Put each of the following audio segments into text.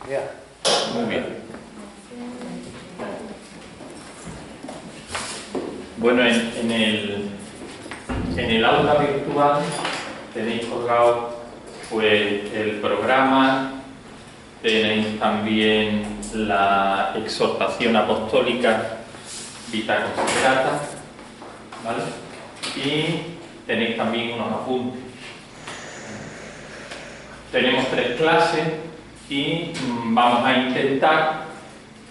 Muy bien. Bueno, en el aula virtual tenéis colgado pues el programa, tenéis también la exhortación apostólica Vita Consecrata, ¿vale? Y tenéis también unos apuntes. Tenemos 3 clases y vamos a intentar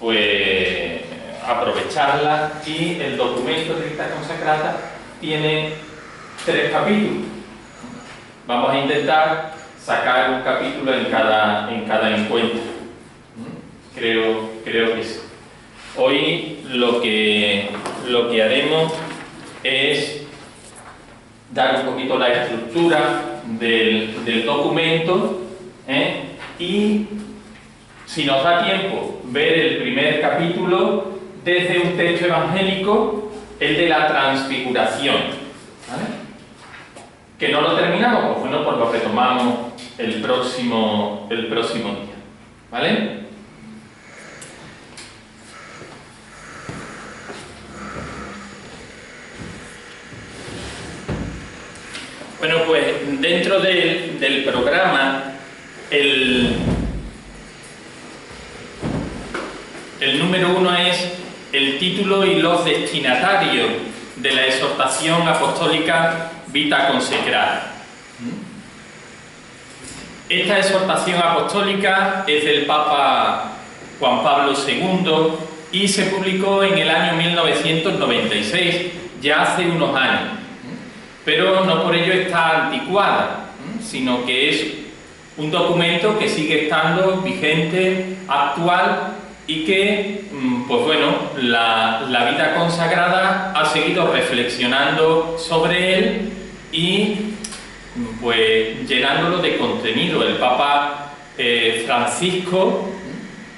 pues aprovecharlas, y el documento de Vita Consecrata tiene 3 capítulos. Vamos a intentar sacar un capítulo en cada encuentro. Creo que sí. Hoy lo que haremos es dar un poquito la estructura del documento, y si nos da tiempo ver el primer capítulo desde un texto evangélico, el de la transfiguración, ¿vale? Que no lo terminamos, pues bueno, pues lo retomamos el próximo día, ¿vale? Bueno, pues dentro del programa, el número 1 es el título y los destinatarios de la exhortación apostólica Vita Consecrata. Esta exhortación apostólica es del Papa Juan Pablo II y se publicó en el año 1996, ya hace unos años. Pero no por ello está anticuada, sino que es un documento que sigue estando vigente, actual, y que, pues bueno, la vida consagrada ha seguido reflexionando sobre él y pues llenándolo de contenido. El Papa Francisco,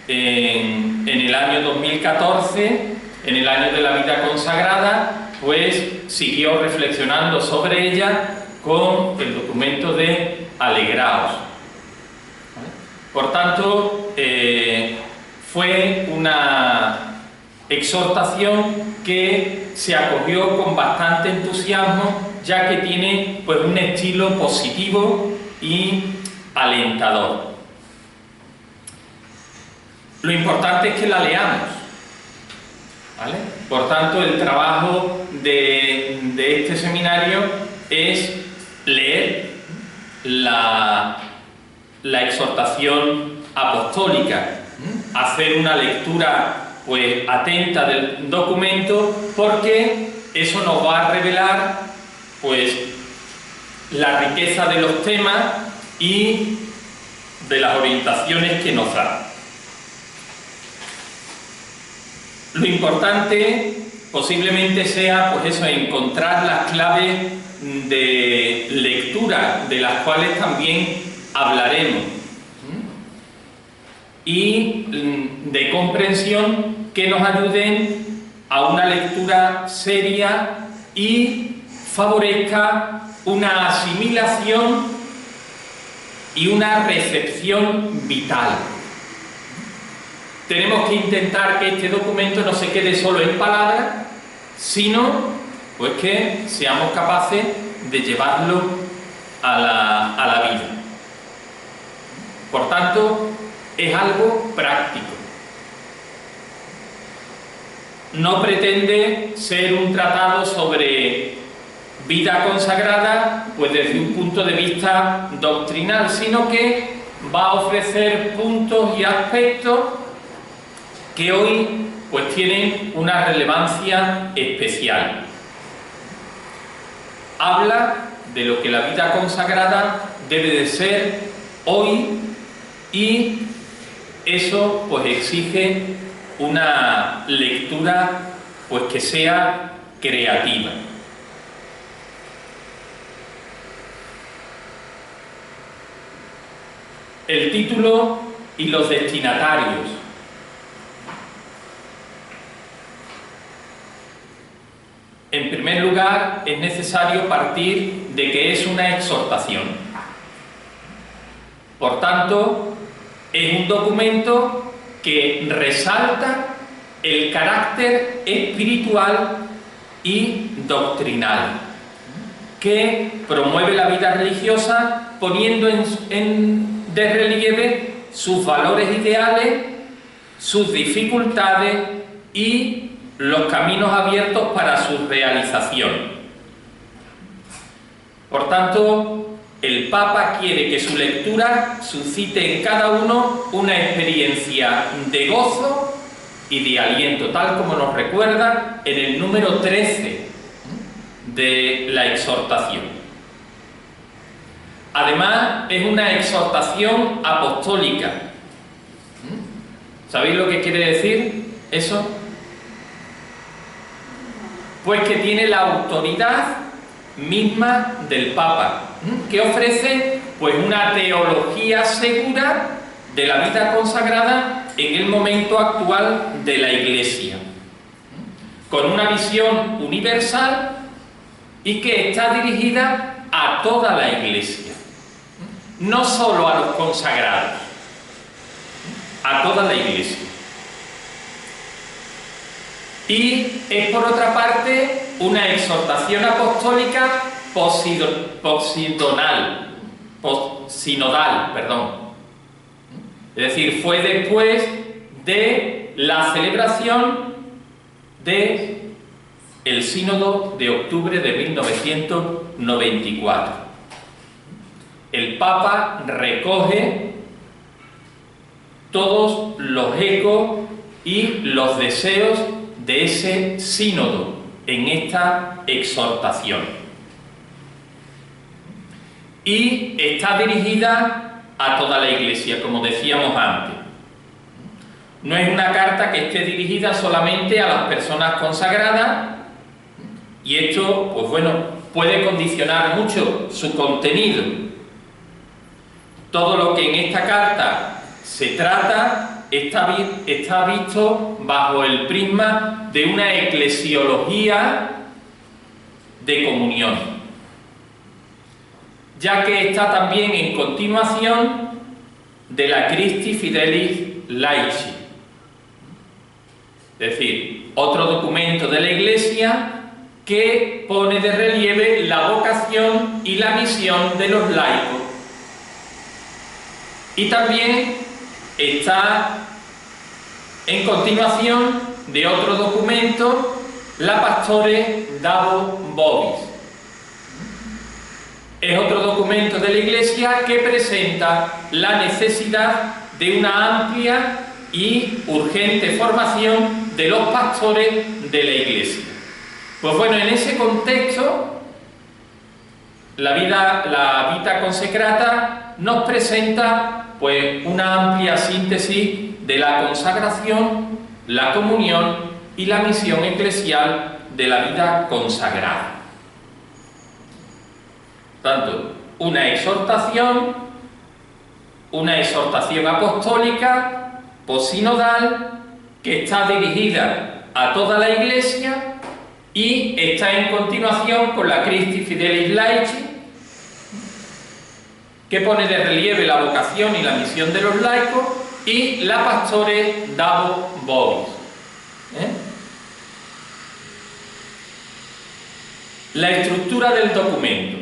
en el año 2014, en el año de la vida consagrada, pues siguió reflexionando sobre ella con el documento de Alegraos. Por tanto, fue una exhortación que se acogió con bastante entusiasmo, ya que tiene pues un estilo positivo y alentador. Lo importante es que la leamos, ¿vale? Por tanto, el trabajo de este seminario es leer la exhortación apostólica, hacer una lectura pues atenta del documento, porque eso nos va a revelar pues la riqueza de los temas y de las orientaciones que nos da. Lo importante posiblemente sea pues eso, encontrar las claves de lectura, de las cuales también hablaremos, y de comprensión, que nos ayuden a una lectura seria y favorezca una asimilación y una recepción vital. Tenemos que intentar que este documento no se quede solo en palabras, sino pues que seamos capaces de llevarlo a la vida. Por tanto, es algo práctico. No pretende ser un tratado sobre vida consagrada pues desde un punto de vista doctrinal, sino que va a ofrecer puntos y aspectos que hoy pues tienen una relevancia especial. Habla de lo que la vida consagrada debe de ser hoy, y eso pues exige una lectura pues que sea creativa. El título y los destinatarios. En primer lugar, es necesario partir de que es una exhortación. Por tanto, Es un documento que resalta el carácter espiritual y doctrinal, que promueve la vida religiosa poniendo de relieve sus valores ideales, sus dificultades y los caminos abiertos para su realización. Por tanto, el Papa quiere que su lectura suscite en cada uno una experiencia de gozo y de aliento, tal como nos recuerda en el número 13 de la exhortación. Además, es una exhortación apostólica. ¿Sabéis lo que quiere decir eso? Pues que tiene la autoridad misma del Papa, que ofrece pues una teología segura de la vida consagrada en el momento actual de la Iglesia, con una visión universal y que está dirigida a toda la Iglesia, no solo a los consagrados, a toda la Iglesia. Y es, por otra parte, una exhortación apostólica sinodal, es decir, fue después de la celebración del Sínodo de octubre de 1994. El Papa recoge todos los ecos y los deseos de ese sínodo en esta exhortación. Y está dirigida a toda la Iglesia, como decíamos antes. No es una carta que esté dirigida solamente a las personas consagradas, y esto, pues bueno, puede condicionar mucho su contenido. Todo lo que en esta carta se trata está visto bajo el prisma de una eclesiología de comunión, ya que está también en continuación de la Christi Fidelis Laici, es decir, otro documento de la Iglesia que pone de relieve la vocación y la misión de los laicos. Y también está en continuación de otro documento, la Pastore Dabo Vobis. Es otro documento de la Iglesia que presenta la necesidad de una amplia y urgente formación de los pastores de la Iglesia. Pues bueno, en ese contexto, la Vita Consecrata nos presenta pues una amplia síntesis de la consagración, la comunión y la misión eclesial de la vida consagrada. Tanto una exhortación apostólica, posinodal, que está dirigida a toda la Iglesia y está en continuación con la Christi Fidelis Laici, que pone de relieve la vocación y la misión de los laicos, y la Pastore Dabo Vobis. La estructura del documento.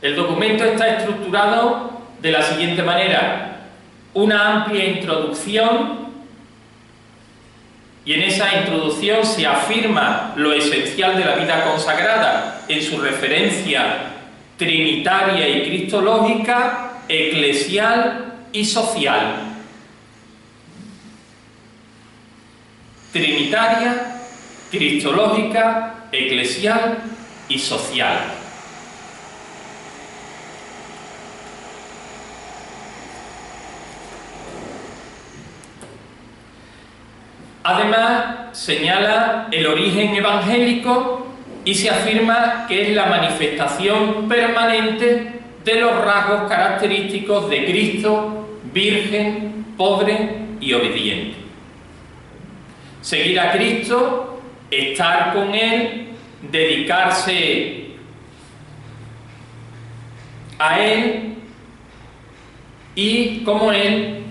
El documento está estructurado de la siguiente manera: una amplia introducción, y en esa introducción se afirma lo esencial de la vida consagrada en su referencia trinitaria y cristológica, eclesial y social. Trinitaria, cristológica, eclesial y social. Además, señala el origen evangélico y se afirma que es la manifestación permanente de los rasgos característicos de Cristo, virgen, pobre y obediente. Seguir a Cristo, estar con Él, dedicarse a Él, y como Él,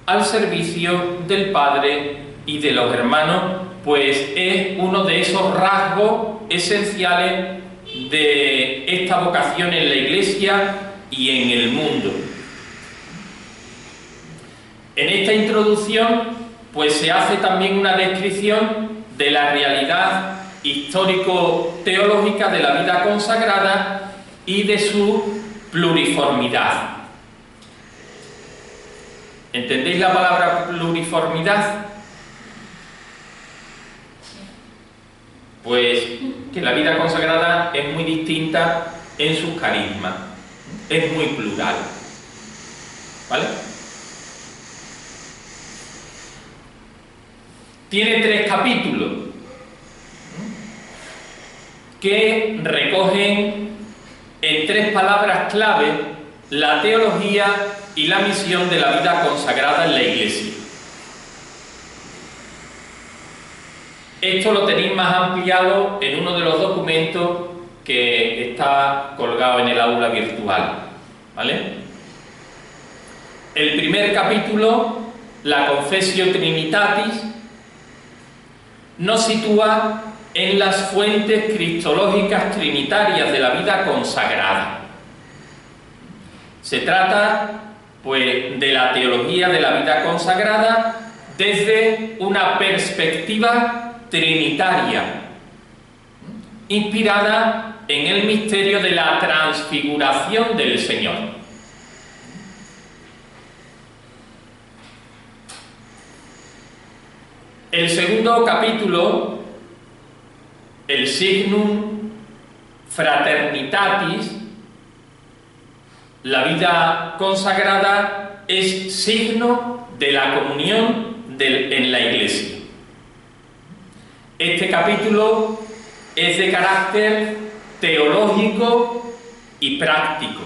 al servicio del Padre y de los hermanos, pues es uno de esos rasgos esenciales de esta vocación en la Iglesia y en el mundo. En esta introducción, pues se hace también una descripción de la realidad histórico-teológica de la vida consagrada y de su pluriformidad. ¿Entendéis la palabra pluriformidad? Pues que la vida consagrada es muy distinta en sus carismas, es muy plural, ¿vale? Tiene 3 capítulos que recogen en 3 palabras clave la teología y la misión de la vida consagrada en la Iglesia. Esto lo tenéis más ampliado en uno de los documentos que está colgado en el aula virtual, ¿vale? El primer capítulo, la Confessio Trinitatis, nos sitúa en las fuentes cristológicas trinitarias de la vida consagrada. Se trata, pues, de la teología de la vida consagrada desde una perspectiva trinitaria, inspirada en el misterio de la transfiguración del Señor. El segundo capítulo, el Signum Fraternitatis, la vida consagrada es signo de la comunión en la Iglesia. Este capítulo es de carácter teológico y práctico.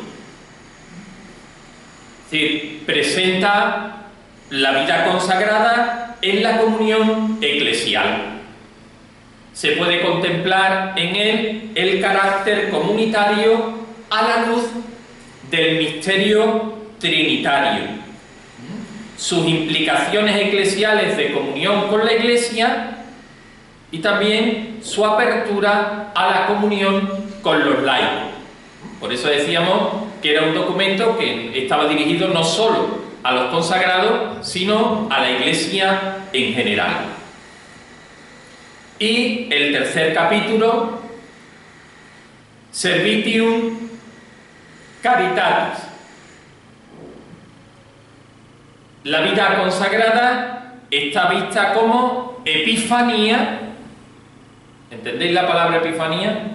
Es decir, presenta la vida consagrada en la comunión eclesial. Se puede contemplar en él el carácter comunitario a la luz del misterio trinitario, sus implicaciones eclesiales de comunión con la Iglesia y también su apertura a la comunión con los laicos. Por eso decíamos que era un documento que estaba dirigido no solo a los consagrados, sino a la Iglesia en general. Y el tercer capítulo, Servitium Caritatis. La vida consagrada está vista como epifanía. ¿Entendéis la palabra epifanía?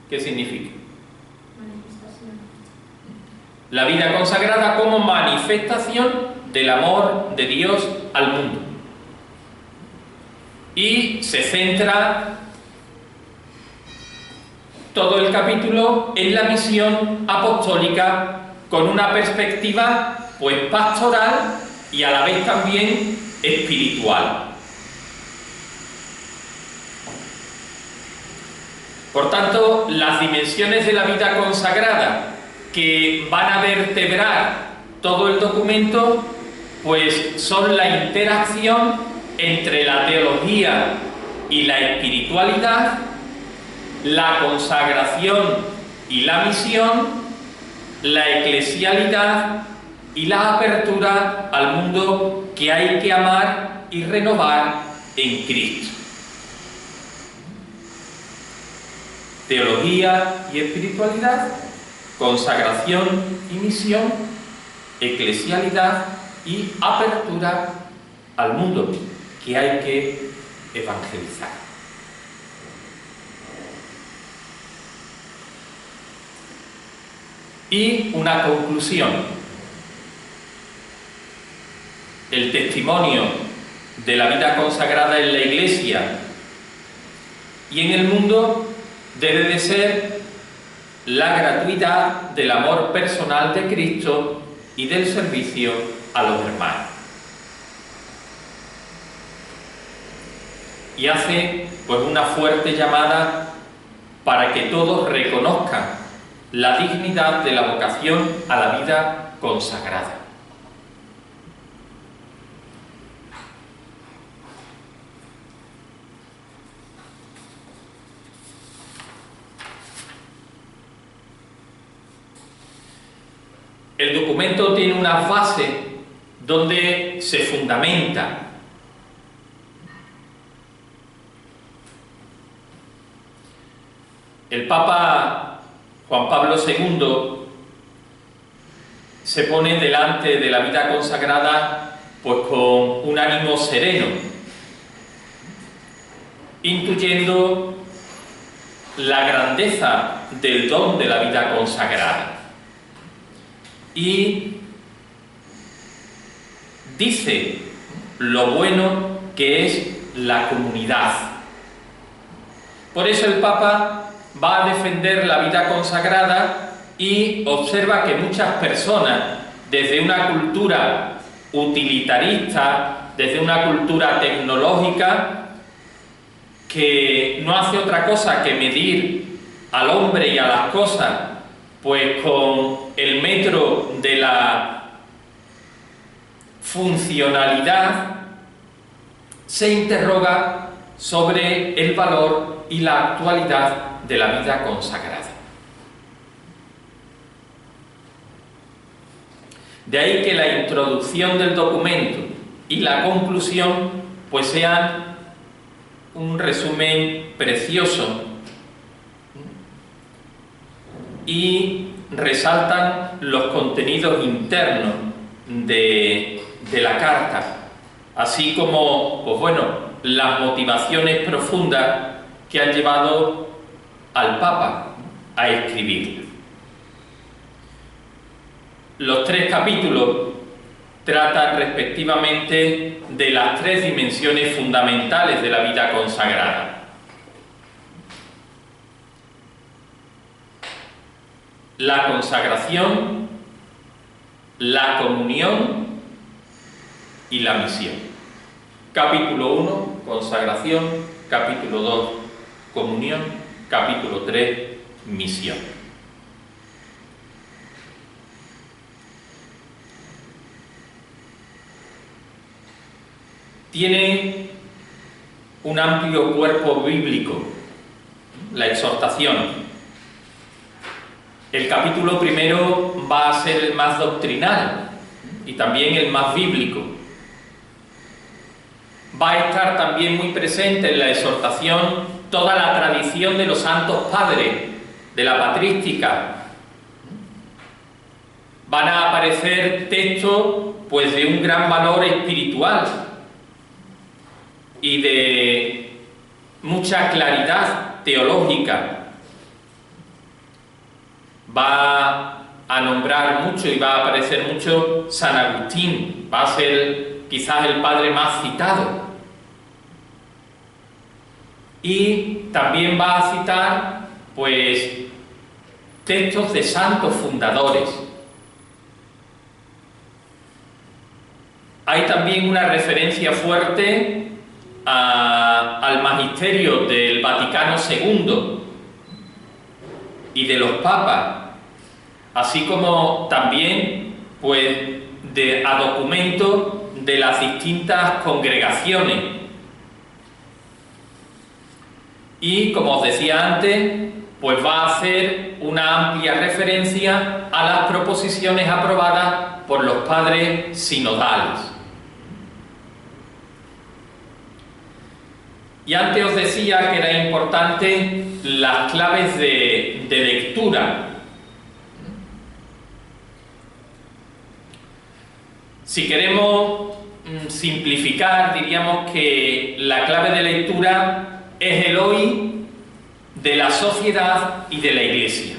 ¿Qué significa? Manifestación. La vida consagrada como manifestación del amor de Dios al mundo. Y se centra todo el capítulo en la misión apostólica con una perspectiva, pues, pastoral y a la vez también espiritual. Por tanto, las dimensiones de la vida consagrada que van a vertebrar todo el documento, pues son la interacción entre la teología y la espiritualidad, la consagración y la misión, la eclesialidad y la apertura al mundo que hay que amar y renovar en Cristo. Teología y espiritualidad, consagración y misión, eclesialidad y apertura al mundo que hay que evangelizar. Y una conclusión. El testimonio de la vida consagrada en la Iglesia y en el mundo debe de ser la gratuidad del amor personal de Cristo y del servicio a los hermanos. Y hace, pues, una fuerte llamada para que todos reconozcan la dignidad de la vocación a la vida consagrada. El documento tiene unas bases donde se fundamenta. El Papa Juan Pablo II se pone delante de la vida consagrada pues con un ánimo sereno, intuyendo la grandeza del don de la vida consagrada. Y dice lo bueno que es la comunidad. Por eso el Papa va a defender la vida consagrada y observa que muchas personas, desde una cultura utilitarista, desde una cultura tecnológica, que no hace otra cosa que medir al hombre y a las cosas pues con el metro de la funcionalidad, se interroga sobre el valor y la actualidad de la vida consagrada. De ahí que la introducción del documento y la conclusión pues sean un resumen precioso y resaltan los contenidos internos de la carta, así como, pues bueno, las motivaciones profundas que han llevado al Papa a escribir. Los 3 capítulos tratan respectivamente de las 3 dimensiones fundamentales de la vida consagrada. La consagración, la comunión y la misión. Capítulo 1, consagración. Capítulo 2, comunión. Capítulo 3, misión. Tiene un amplio cuerpo bíblico, la exhortación. El capítulo primero va a ser el más doctrinal y también el más bíblico. Va a estar también muy presente en la exhortación toda la tradición de los santos padres, de la patrística. Van a aparecer textos pues de un gran valor espiritual y de mucha claridad teológica. Va a nombrar mucho y va a aparecer mucho San Agustín, va a ser quizás el padre más citado. Y también va a citar, pues, textos de santos fundadores. Hay también una referencia fuerte al magisterio del Vaticano II y de los papas, así como también pues a documentos de las distintas congregaciones. Y como os decía antes, pues va a hacer una amplia referencia a las proposiciones aprobadas por los padres sinodales. Y antes os decía que era importante las claves de lectura. Si queremos simplificar, diríamos que la clave de lectura es el hoy de la sociedad y de la Iglesia.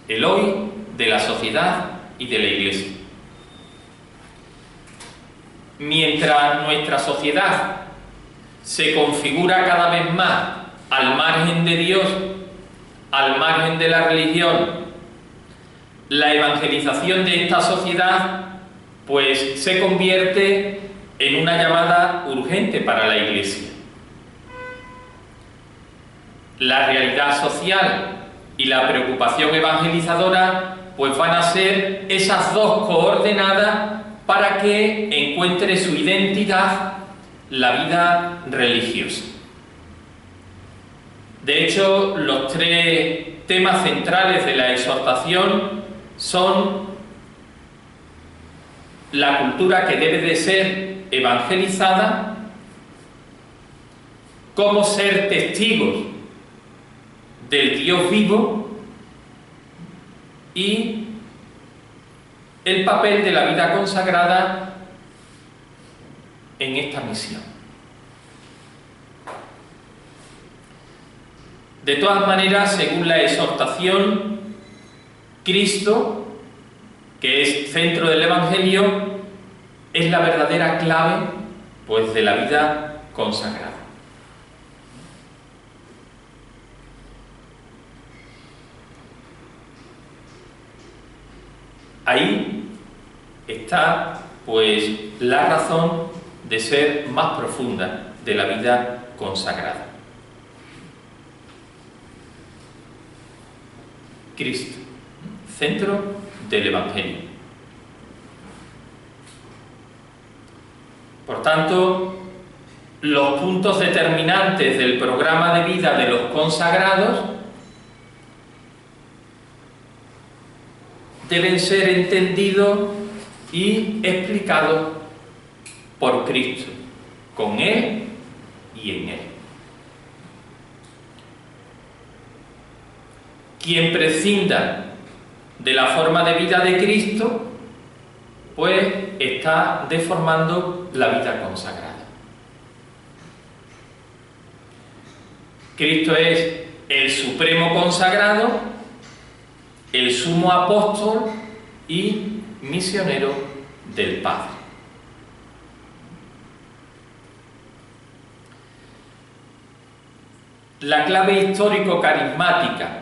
El hoy de la sociedad y de la Iglesia. Mientras nuestra sociedad se configura cada vez más al margen de Dios, al margen de la religión, la evangelización de esta sociedad pues se convierte en una llamada urgente para la Iglesia. La realidad social y la preocupación evangelizadora pues van a ser esas dos coordenadas para que encuentre su identidad la vida religiosa. De hecho, los tres temas centrales de la exhortación son la cultura que debe de ser evangelizada, cómo ser testigos del Dios vivo y el papel de la vida consagrada en esta misión. De todas maneras, según la exhortación, Cristo, que es centro del Evangelio, es la verdadera clave, pues, de la vida consagrada. Ahí está, pues, la razón de ser más profunda de la vida consagrada. Cristo, centro del Evangelio. Por tanto, los puntos determinantes del programa de vida de los consagrados deben ser entendidos y explicados por Cristo, con Él y en Él. Quien prescinda de la forma de vida de Cristo, pues está deformando la vida consagrada. Cristo es el supremo consagrado, el sumo apóstol y misionero del Padre. La clave histórico-carismática.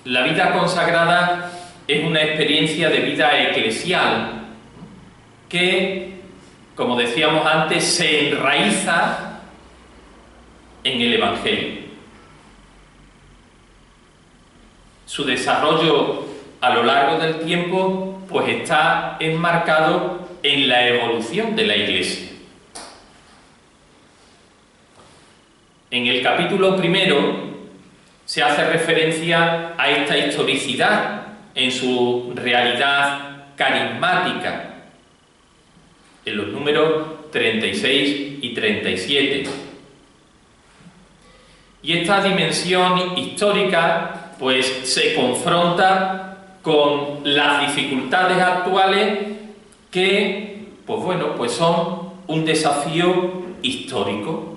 La vida consagrada es una experiencia de vida eclesial que, como decíamos antes, se enraiza en el Evangelio. Su desarrollo a lo largo del tiempo, pues, está enmarcado en la evolución de la Iglesia. En el capítulo primero se hace referencia a esta historicidad en su realidad carismática, en los números 36 y 37. Y esta dimensión histórica, pues, se confronta con las dificultades actuales que, pues bueno, pues son un desafío histórico.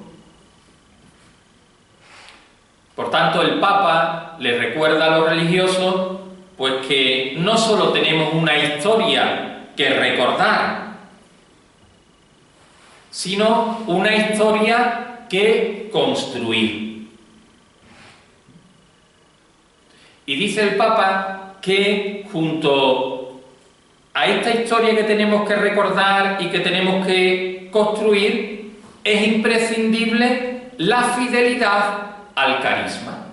Por tanto, el Papa le recuerda a los religiosos, pues, que no solo tenemos una historia que recordar, sino una historia que construir. Y dice el Papa que junto a esta historia que tenemos que recordar y que tenemos que construir, es imprescindible la fidelidad al carisma,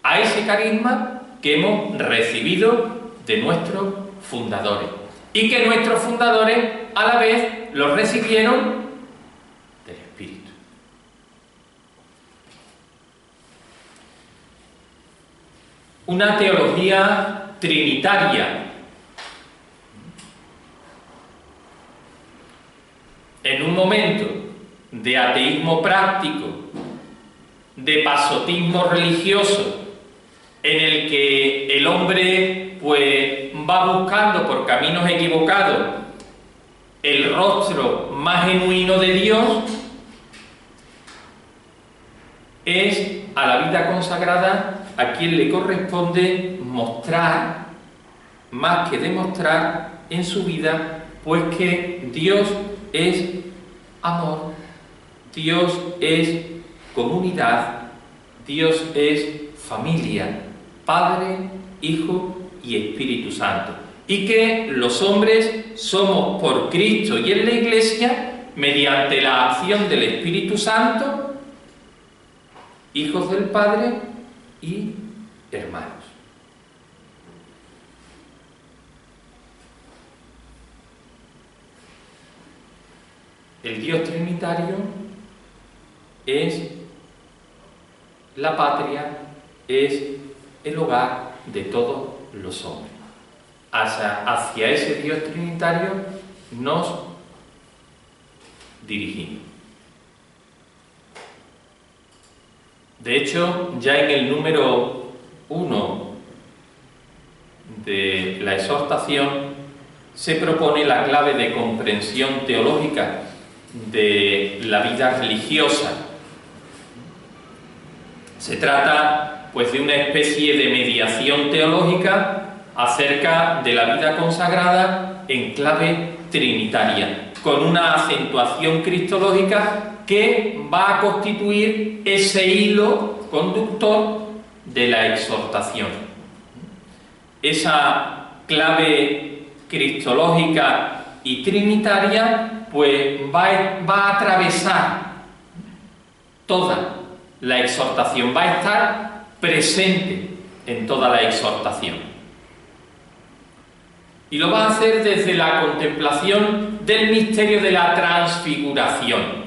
a ese carisma que hemos recibido de nuestros fundadores y que nuestros fundadores a la vez lo recibieron del Espíritu. Una teología trinitaria, en un momento de ateísmo práctico, de pasotismo religioso, en el que el hombre, pues, va buscando por caminos equivocados el rostro más genuino de Dios, es a la vida consagrada a quien le corresponde mostrar, más que demostrar en su vida, pues que Dios es amor, Dios es comunidad, Dios es familia, Padre, Hijo y Espíritu Santo. Y que los hombres somos por Cristo y en la Iglesia, mediante la acción del Espíritu Santo, hijos del Padre y hermanos. El Dios trinitario es la patria, es el hogar de todos los hombres. Hacia ese Dios trinitario nos dirigimos. De hecho, ya en el número 1 de la exhortación se propone la clave de comprensión teológica de la vida religiosa. Se trata, pues, de una especie de mediación teológica acerca de la vida consagrada en clave trinitaria, con una acentuación cristológica que va a constituir ese hilo conductor de la exhortación. Esa clave cristológica y trinitaria, pues, va a atravesar toda la exhortación, va a estar presente en toda la exhortación. Y lo va a hacer desde la contemplación del misterio de la transfiguración.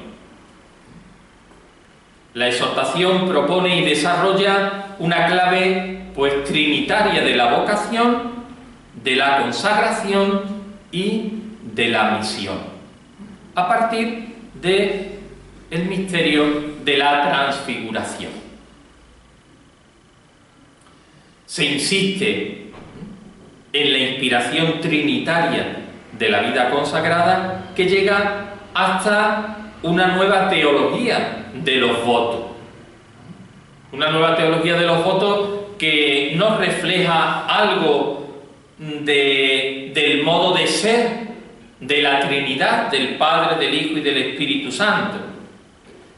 La exhortación propone y desarrolla una clave, pues, trinitaria de la vocación, de la consagración y de la misión, a partir del misterio de la transfiguración. Se insiste en la inspiración trinitaria de la vida consagrada, que llega hasta una nueva teología de los votos. Una nueva teología de los votos que nos refleja algo del modo de ser de la Trinidad, del Padre, del Hijo y del Espíritu Santo.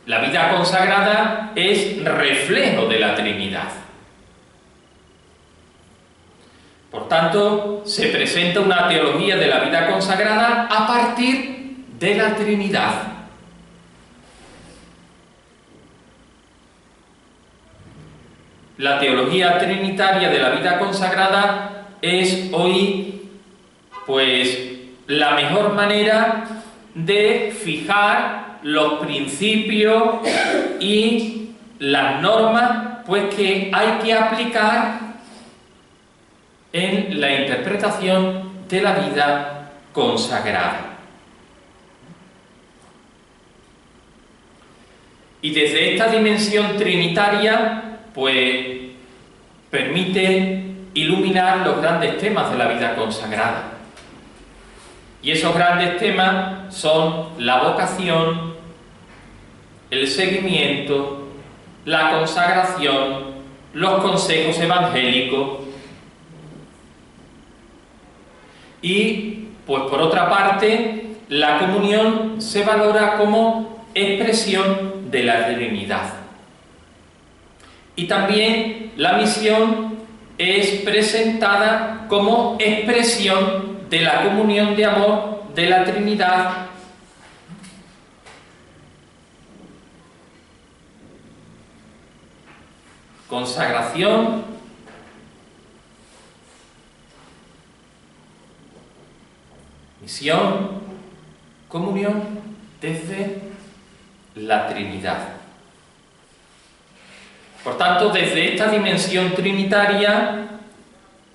La vida consagrada es reflejo de la Trinidad. Por tanto, se presenta una teología de la vida consagrada a partir de la Trinidad. La teología trinitaria de la vida consagrada es hoy, pues, la mejor manera de fijar los principios y las normas, pues, que hay que aplicar en la interpretación de la vida consagrada. Y desde esta dimensión trinitaria, pues, permite iluminar los grandes temas de la vida consagrada. Y esos grandes temas son la vocación, el seguimiento, la consagración, los consejos evangélicos. Y, pues, por otra parte, la comunión se valora como expresión de la Trinidad. Y también la misión es presentada como expresión de la comunión de amor de la Trinidad. Consagración, misión, comunión desde la Trinidad. Por tanto, desde esta dimensión trinitaria,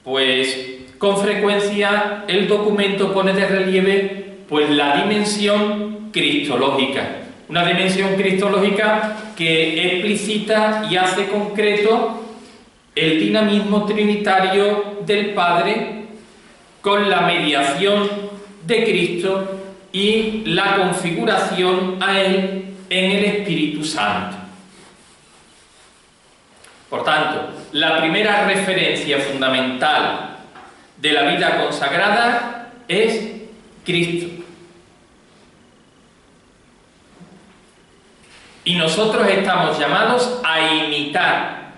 pues, con frecuencia el documento pone de relieve, pues, la dimensión cristológica. Una dimensión cristológica que explicita y hace concreto el dinamismo trinitario del Padre con la mediación de Cristo y la configuración a Él en el Espíritu Santo. Por tanto, la primera referencia fundamental de la vida consagrada es Cristo. Y nosotros estamos llamados a imitar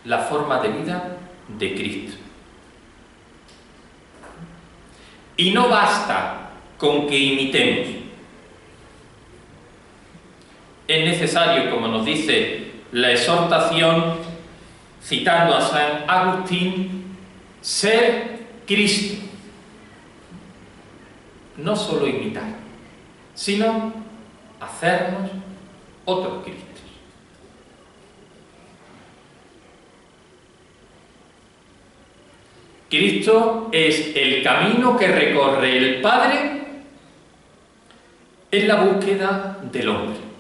la forma de vida de Cristo. Y no basta con que imitemos. es necesario, como nos dice la exhortación, citando a San Agustín, ser Cristo. No solo imitar, sino hacernos otros Cristos. Cristo es el camino que recorre el Padre en la búsqueda del hombre.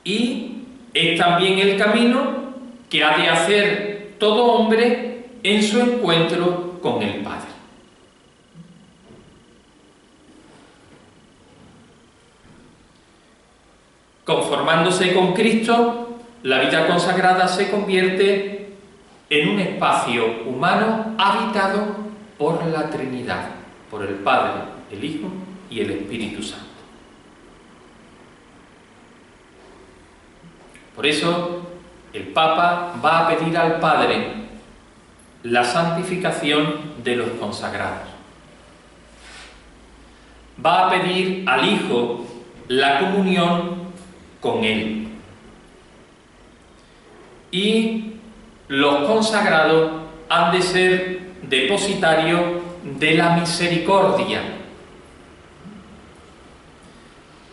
Y es también el camino que ha de hacer todo hombre en su encuentro con el Padre. Conformándose con Cristo, la vida consagrada se convierte en un espacio humano habitado por la Trinidad, por el Padre, el Hijo y el Espíritu Santo. Por eso, el Papa va a pedir al Padre la santificación de los consagrados. Va a pedir al Hijo la comunión con Él. Y los consagrados han de ser depositarios de la misericordia,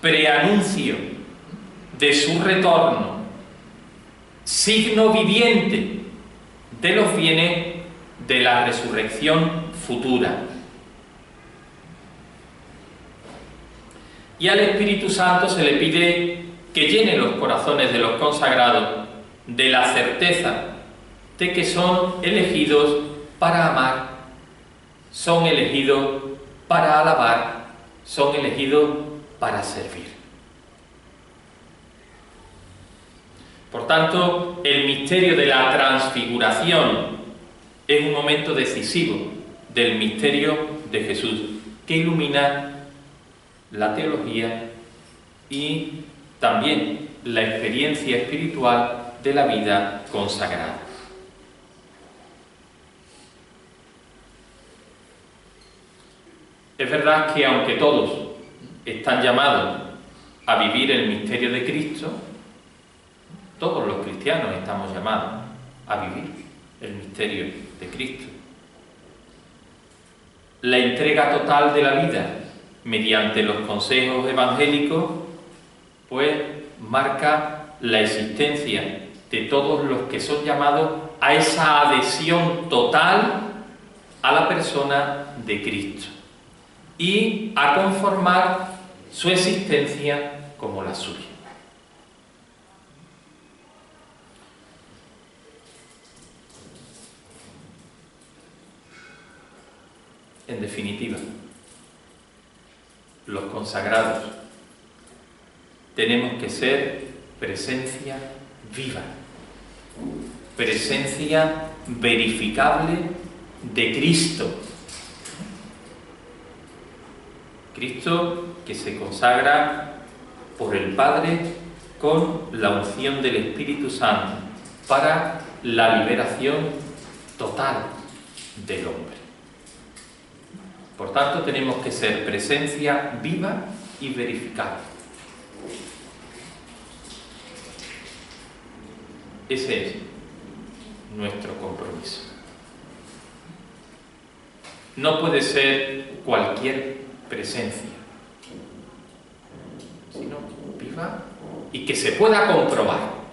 preanuncio de su retorno, signo viviente de los bienes de la resurrección futura. Y al Espíritu Santo se le pide que llene los corazones de los consagrados de la certeza de que son elegidos para amar, son elegidos para alabar, son elegidos para servir. Por tanto, el misterio de la transfiguración es un momento decisivo del misterio de Jesús, que ilumina la teología y también la experiencia espiritual de la vida consagrada. Es verdad que aunque todos están llamados a vivir el misterio de Cristo, todos los cristianos estamos llamados a vivir el misterio de Cristo. La entrega total de la vida mediante los consejos evangélicos, pues marca la existencia de todos los que son llamados a esa adhesión total a la persona de Cristo y a conformar su existencia como la suya. En definitiva, los consagrados tenemos que ser presencia viva, presencia verificable de Cristo. Cristo que se consagra por el Padre con la unción del Espíritu Santo para la liberación total del hombre. Por tanto, tenemos que ser presencia viva y verificable. Ese es nuestro compromiso. No puede ser cualquier presencia, sino viva y que se pueda comprobar.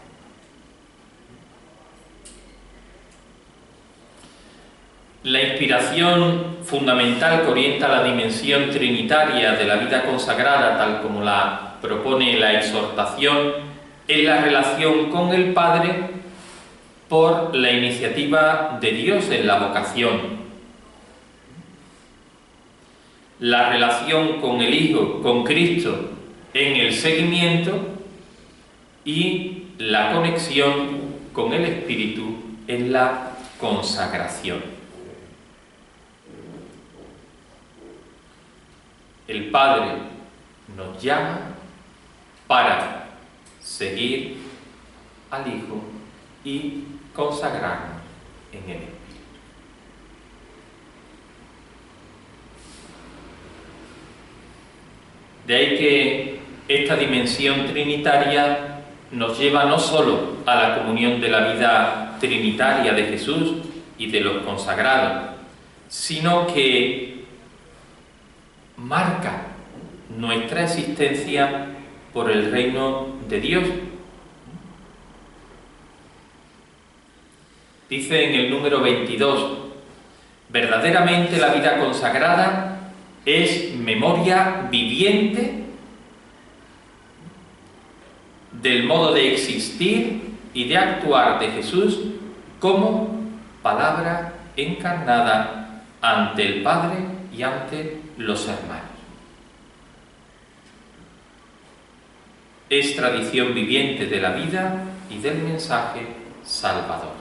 La inspiración fundamental que orienta la dimensión trinitaria de la vida consagrada, tal como la propone la exhortación, es la relación con el Padre por la iniciativa de Dios en la vocación. La relación con el Hijo, con Cristo, en el seguimiento y la conexión con el Espíritu en la consagración. El Padre nos llama para seguir al Hijo y consagrarnos en el Espíritu. De ahí que esta dimensión trinitaria nos lleva no solo a la comunión de la vida trinitaria de Jesús y de los consagrados, sino que marca nuestra existencia por el reino de Dios. Dice en el número 22, verdaderamente la vida consagrada es memoria viviente del modo de existir y de actuar de Jesús como palabra encarnada ante el Padre y ante los hermanos. Es tradición viviente de la vida y del mensaje salvador.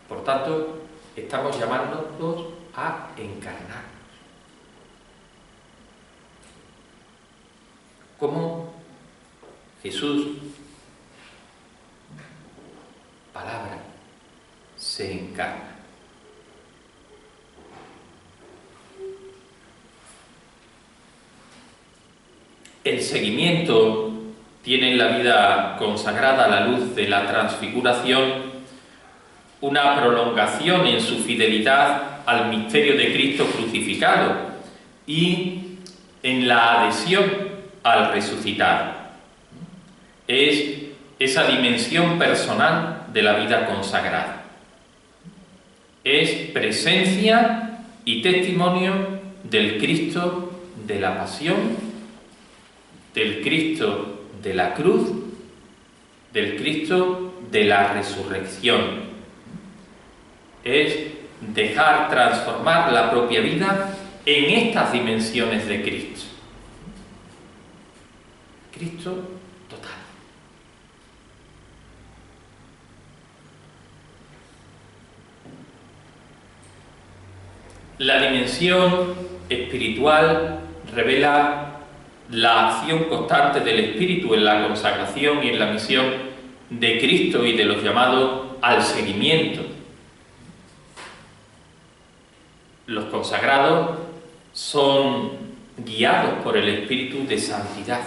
Por tanto, estamos llamándonos a encarnar. Como Jesús, palabra, se encarna. El seguimiento tiene en la vida consagrada a la luz de la transfiguración una prolongación en su fidelidad al misterio de Cristo crucificado y en la adhesión al resucitado. Es esa dimensión personal de la vida consagrada. Es presencia y testimonio del Cristo de la pasión, del Cristo de la cruz, del Cristo de la resurrección. Es dejar transformar la propia vida en estas dimensiones de Cristo. Cristo total. La dimensión espiritual revela la acción constante del Espíritu en la consagración y en la misión de Cristo y de los llamados al seguimiento. Los consagrados son guiados por el Espíritu de santidad.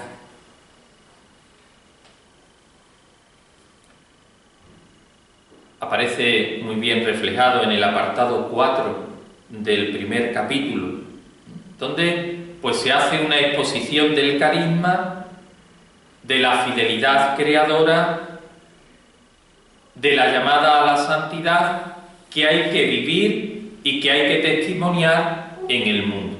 Aparece muy bien reflejado en el apartado 4 del primer capítulo, donde pues se hace una exposición del carisma, de la fidelidad creadora, de la llamada a la santidad que hay que vivir y que hay que testimoniar en el mundo.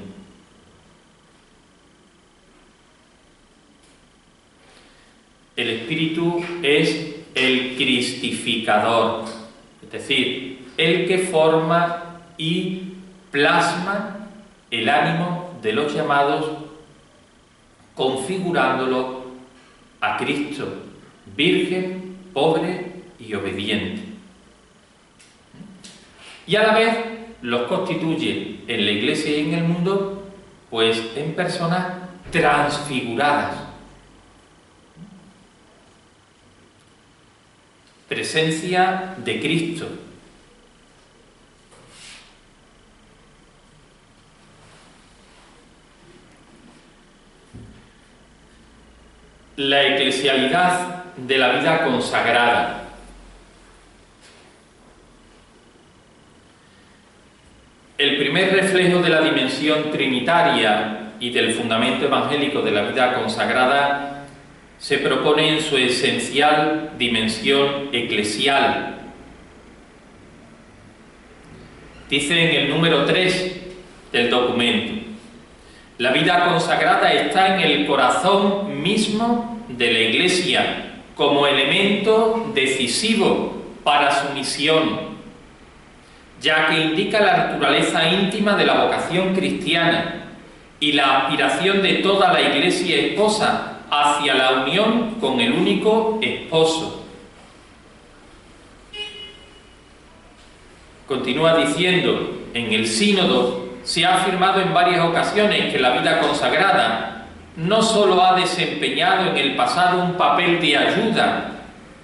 El Espíritu es el cristificador, es decir, el que forma y plasma el ánimo de los llamados, configurándolo a Cristo, virgen, pobre y obediente. Y a la vez los constituye en la Iglesia y en el mundo, pues en personas transfiguradas. Presencia de Cristo. La eclesialidad de la vida consagrada. El primer reflejo de la dimensión trinitaria y del fundamento evangélico de la vida consagrada se propone en su esencial dimensión eclesial. Dice en el número 3 del documento: la vida consagrada está en el corazón mismo de la Iglesia como elemento decisivo para su misión, ya que indica la naturaleza íntima de la vocación cristiana y la aspiración de toda la Iglesia esposa hacia la unión con el único esposo. Continúa diciendo: en el sínodo se ha afirmado en varias ocasiones que la vida consagrada no solo ha desempeñado en el pasado un papel de ayuda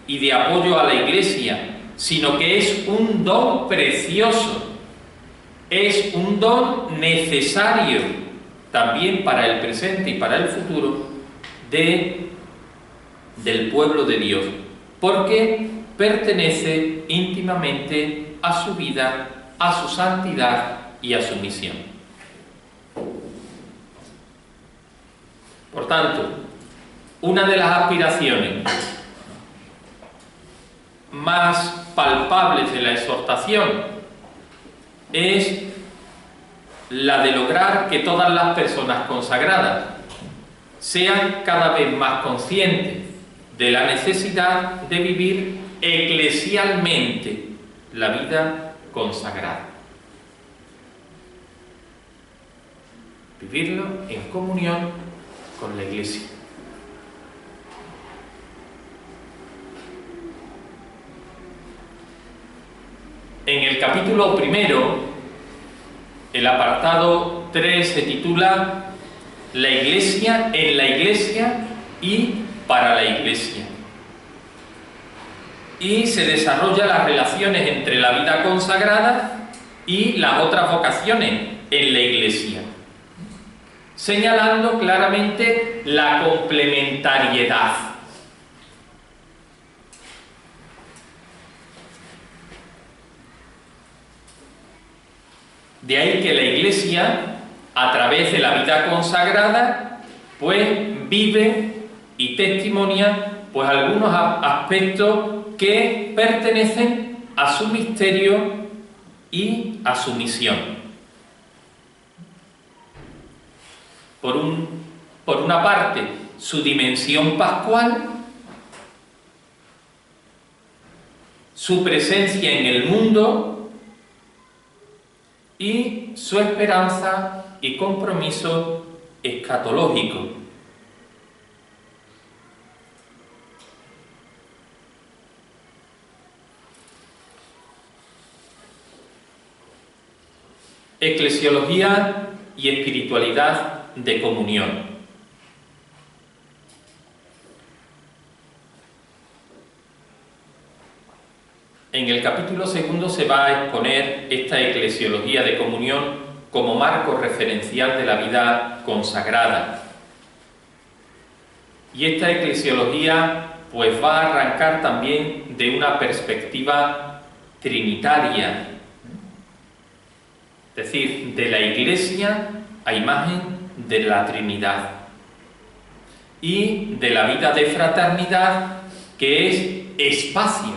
y de apoyo a la Iglesia, sino que es un don precioso, es un don necesario también para el presente y para el futuro del pueblo de Dios, porque pertenece íntimamente a su vida, a su santidad y a su misión. Por tanto, una de las aspiraciones más palpables de la exhortación es la de lograr que todas las personas consagradas sean cada vez más conscientes de la necesidad de vivir eclesialmente la vida consagrada. Vivirlo en comunión con la Iglesia. En el capítulo primero, el apartado 3 se titula La Iglesia en la Iglesia y para la Iglesia. Y se desarrolla las relaciones entre la vida consagrada y las otras vocaciones en la Iglesia, señalando claramente la complementariedad. De ahí que la Iglesia, a través de la vida consagrada, pues vive y testimonia pues algunos aspectos que pertenecen a su misterio y a su misión. Por una parte, su dimensión pascual, su presencia en el mundo y su esperanza y compromiso escatológico. Eclesiología y espiritualidad de comunión. En el capítulo segundo se va a exponer esta eclesiología de comunión como marco referencial de la vida consagrada. Y esta eclesiología pues va a arrancar también de una perspectiva trinitaria, es decir, de la Iglesia a imagen de la Trinidad, y de la vida de fraternidad, que es espacio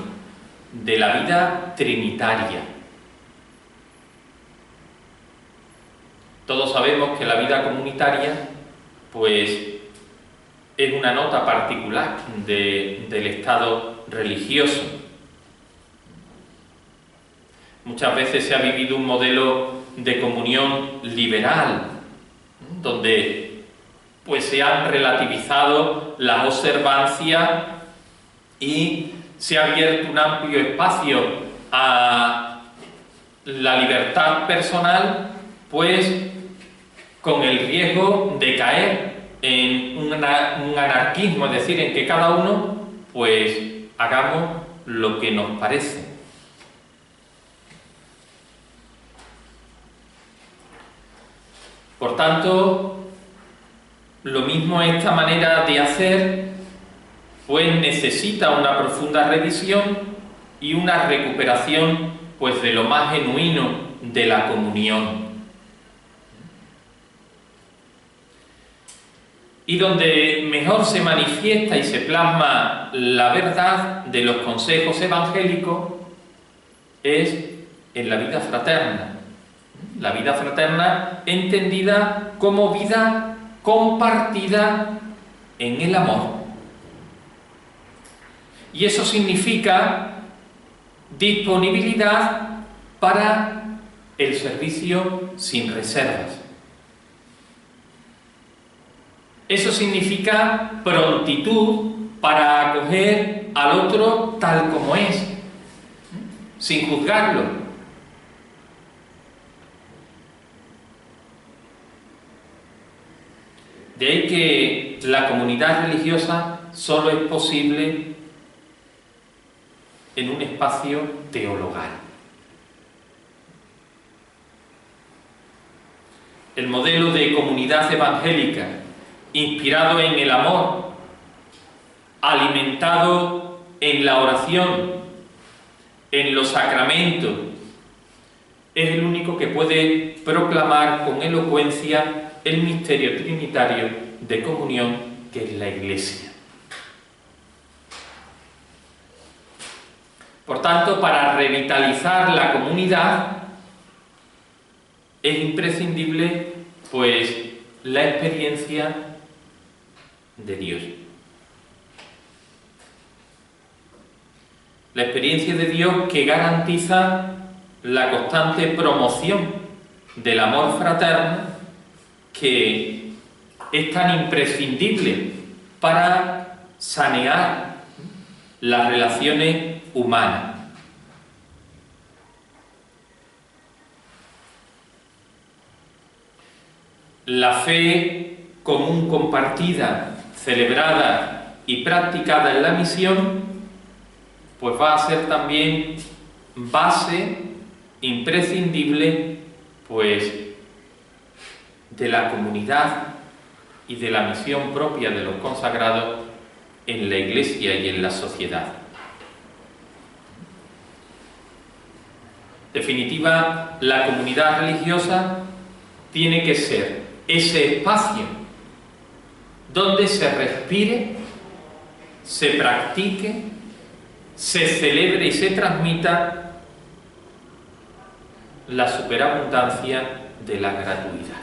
de la vida trinitaria. Todos sabemos que la vida comunitaria pues es una nota particular del estado religioso. Muchas veces se ha vivido un modelo de comunión liberal, donde pues se han relativizado las observancias y se ha abierto un amplio espacio a la libertad personal, pues con el riesgo de caer en un anarquismo, es decir, en que cada uno pues hagamos lo que nos parece. Por tanto, lo mismo esta manera de hacer, pues necesita una profunda revisión y una recuperación, pues de lo más genuino de la comunión. Y donde mejor se manifiesta y se plasma la verdad de los consejos evangélicos es en la vida fraterna. La vida fraterna entendida como vida compartida en el amor. Y eso significa disponibilidad para el servicio sin reservas. Eso significa prontitud para acoger al otro tal como es, sin juzgarlo. De ahí que la comunidad religiosa solo es posible en un espacio teologal. el modelo de comunidad evangélica, inspirado en el amor, alimentado en la oración, en los sacramentos, es el único que puede proclamar con elocuencia el misterio trinitario de comunión que es la Iglesia. Por tanto, para revitalizar la comunidad es imprescindible, pues, la experiencia de Dios. La experiencia de Dios que garantiza la constante promoción del amor fraterno, que es tan imprescindible para sanear las relaciones humanas. La fe común compartida, celebrada y practicada en la misión, pues va a ser también base imprescindible, pues, de la comunidad y de la misión propia de los consagrados en la Iglesia y en la sociedad. En definitiva, la comunidad religiosa tiene que ser ese espacio donde se respire, se practique, se celebre y se transmita la superabundancia de la gratuidad.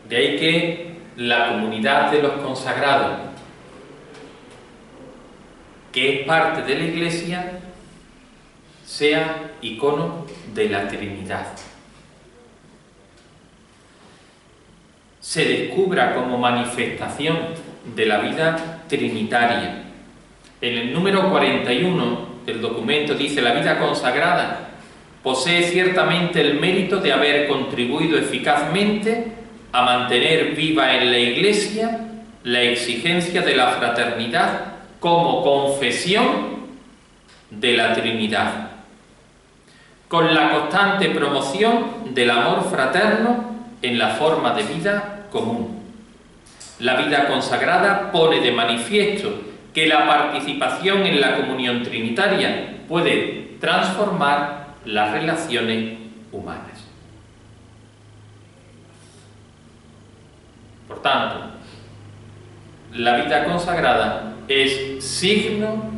De ahí que la comunidad de los consagrados, que es parte de la Iglesia, sea icono de la Trinidad. Se descubra como manifestación de la vida trinitaria. En el número 41 del documento dice: la vida consagrada posee ciertamente el mérito de haber contribuido eficazmente a mantener viva en la Iglesia la exigencia de la fraternidad como confesión de la Trinidad, con la constante promoción del amor fraterno en la forma de vida común. La vida consagrada pone de manifiesto que la participación en la comunión trinitaria puede transformar las relaciones humanas. Por tanto, la vida consagrada es signo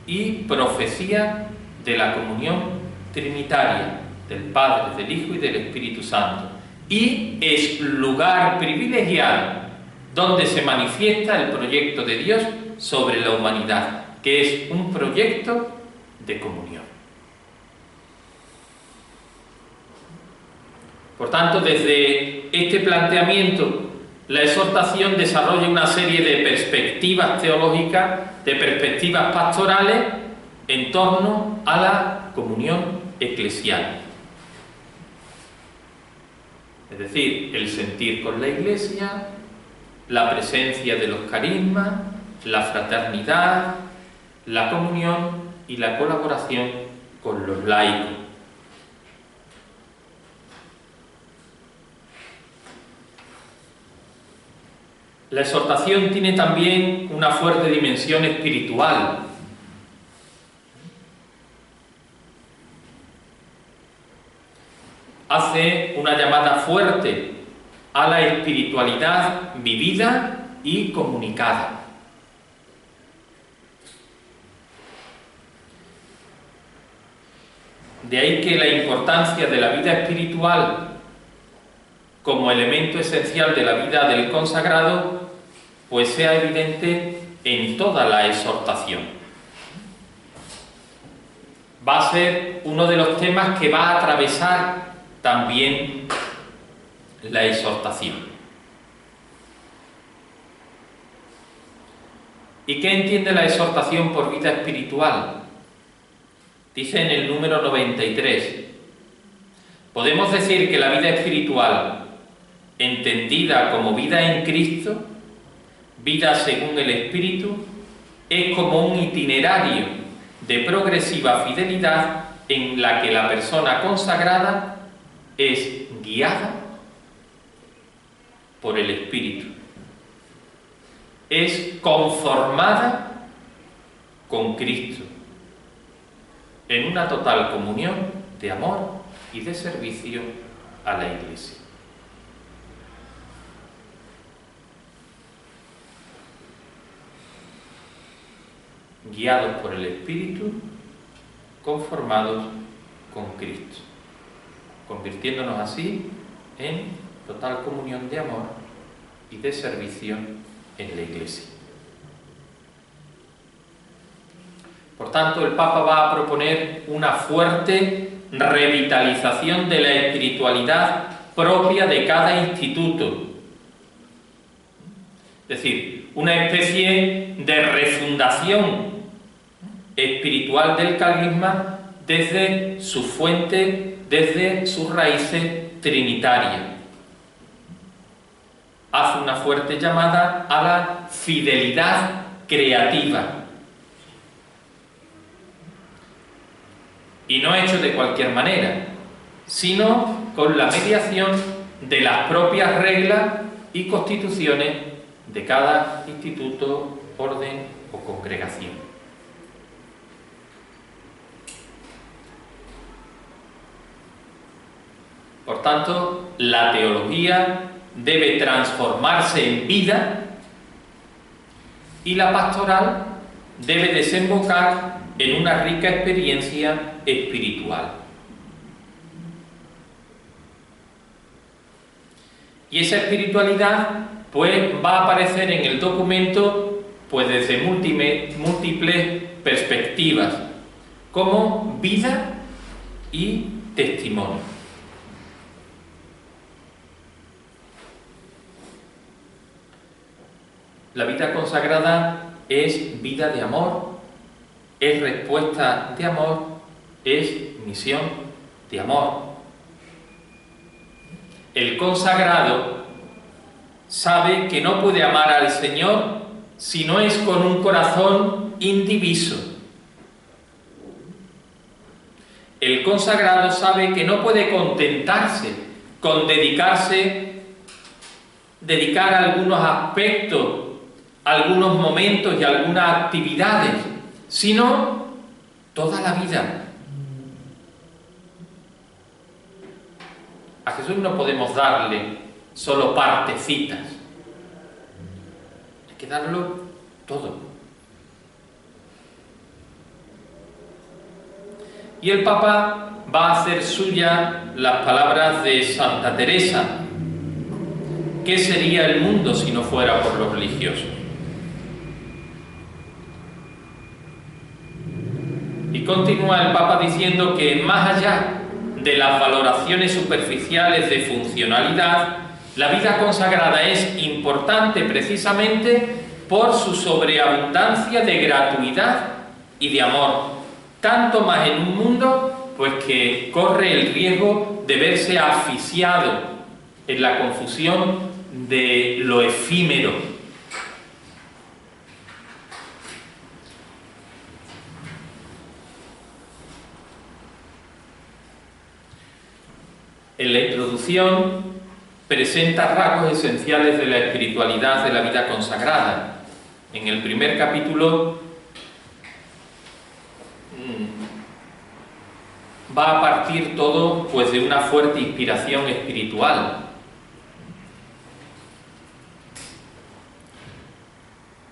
y profecía de la comunión trinitaria del Padre, del Hijo y del Espíritu Santo, y es lugar privilegiado donde se manifiesta el proyecto de Dios sobre la humanidad, que es un proyecto de comunión. Por tanto, desde este planteamiento, la exhortación desarrolla una serie de perspectivas teológicas, de perspectivas pastorales en torno a la comunión eclesial. Es decir, el sentir con la Iglesia, la presencia de los carismas, la fraternidad, la comunión y la colaboración con los laicos. La exhortación tiene también una fuerte dimensión espiritual. Hace una llamada fuerte a la espiritualidad vivida y comunicada. De ahí que la importancia de la vida espiritual como elemento esencial de la vida del consagrado, pues sea evidente en toda la exhortación. Va a ser uno de los temas que va a atravesar también la exhortación. ¿Y qué entiende la exhortación por vida espiritual? Dice en el número 93, podemos decir que la vida espiritual, entendida como vida en Cristo, vida según el Espíritu, es como un itinerario de progresiva fidelidad en la que la persona consagrada es guiada por el Espíritu, es conformada con Cristo en una total comunión de amor y de servicio a la Iglesia. Guiados por el Espíritu, conformados con Cristo, convirtiéndonos así en total comunión de amor y de servicio en la Iglesia. Por tanto, el Papa va a proponer una fuerte revitalización de la espiritualidad propia de cada instituto. Es decir, una especie de refundación espiritual del carisma desde su fuente, desde sus raíces trinitarias. Hace una fuerte llamada a la fidelidad creativa. Y no hecho de cualquier manera, sino con la mediación de las propias reglas y constituciones de cada instituto, orden o congregación. Por tanto, la teología debe transformarse en vida y la pastoral debe desembocar en una rica experiencia espiritual. Y esa espiritualidad pues va a aparecer en el documento pues desde múltiples perspectivas, como vida y testimonio. La vida consagrada es vida de amor, es respuesta de amor, es misión de amor. El consagrado sabe que no puede amar al Señor si no es con un corazón indiviso. El consagrado sabe que no puede contentarse con dedicar algunos aspectos, algunos momentos y algunas actividades, sino toda la vida. A Jesús no podemos darle solo partecitas, hay que darlo todo. Y el Papa va a hacer suya las palabras de Santa Teresa: ¿qué sería el mundo si no fuera por los religiosos? Y continúa el Papa diciendo que más allá de las valoraciones superficiales de funcionalidad, la vida consagrada es importante precisamente por su sobreabundancia de gratuidad y de amor, tanto más en un mundo pues que corre el riesgo de verse asfixiado en la confusión de lo efímero. En la introducción presenta rasgos esenciales de la espiritualidad de la vida consagrada. En el primer capítulo va a partir todo pues de una fuerte inspiración espiritual.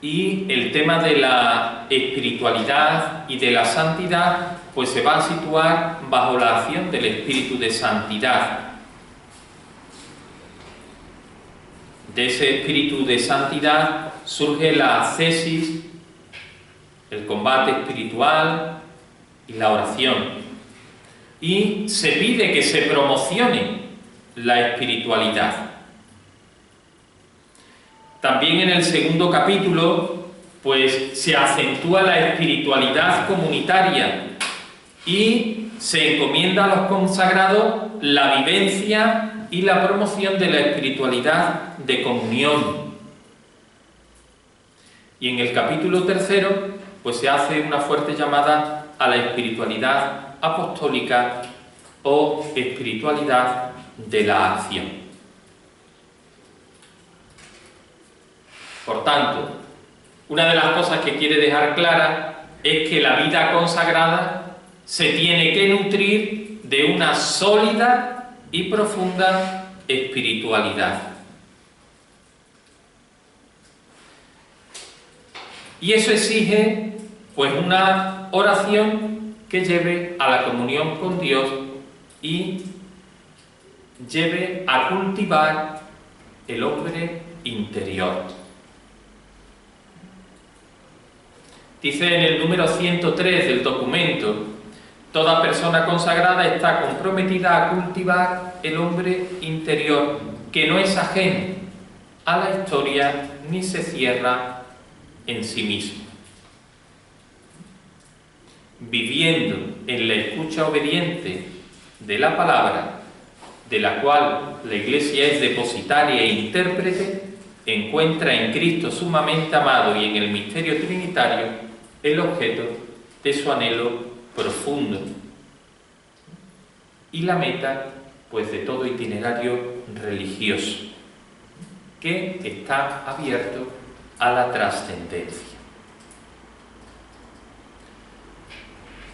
Y el tema de la espiritualidad y de la santidad pues se va a situar bajo la acción del Espíritu de Santidad. De ese Espíritu de Santidad surge la ascesis, el combate espiritual y la oración. Y se pide que se promocione la espiritualidad. También en el segundo capítulo pues se acentúa la espiritualidad comunitaria y se encomienda a los consagrados la vivencia y la promoción de la espiritualidad de comunión. Y en el capítulo tercero pues se hace una fuerte llamada a la espiritualidad apostólica o espiritualidad de la acción. Por tanto, una de las cosas que quiere dejar clara es que la vida consagrada se tiene que nutrir de una sólida y profunda espiritualidad. Y eso exige, pues, una oración que lleve a la comunión con Dios y lleve a cultivar el hombre interior. Dice en el número 103 del documento: toda persona consagrada está comprometida a cultivar el hombre interior, que no es ajeno a la historia ni se cierra en sí mismo. Viviendo en la escucha obediente de la palabra, de la cual la Iglesia es depositaria e intérprete, encuentra en Cristo sumamente amado y en el misterio trinitario el objeto de su anhelo profundo y la meta, pues, de todo itinerario religioso que está abierto a la trascendencia.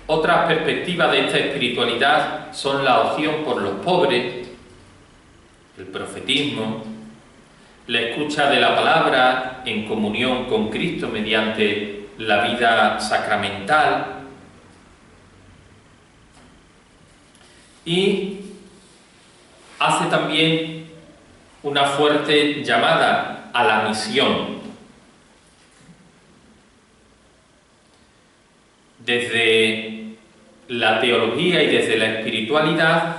Otras perspectivas de esta espiritualidad son la opción por los pobres, el profetismo, la escucha de la palabra en comunión con Cristo mediante la vida sacramental y hace también una fuerte llamada a la misión. Desde la teología y desde la espiritualidad,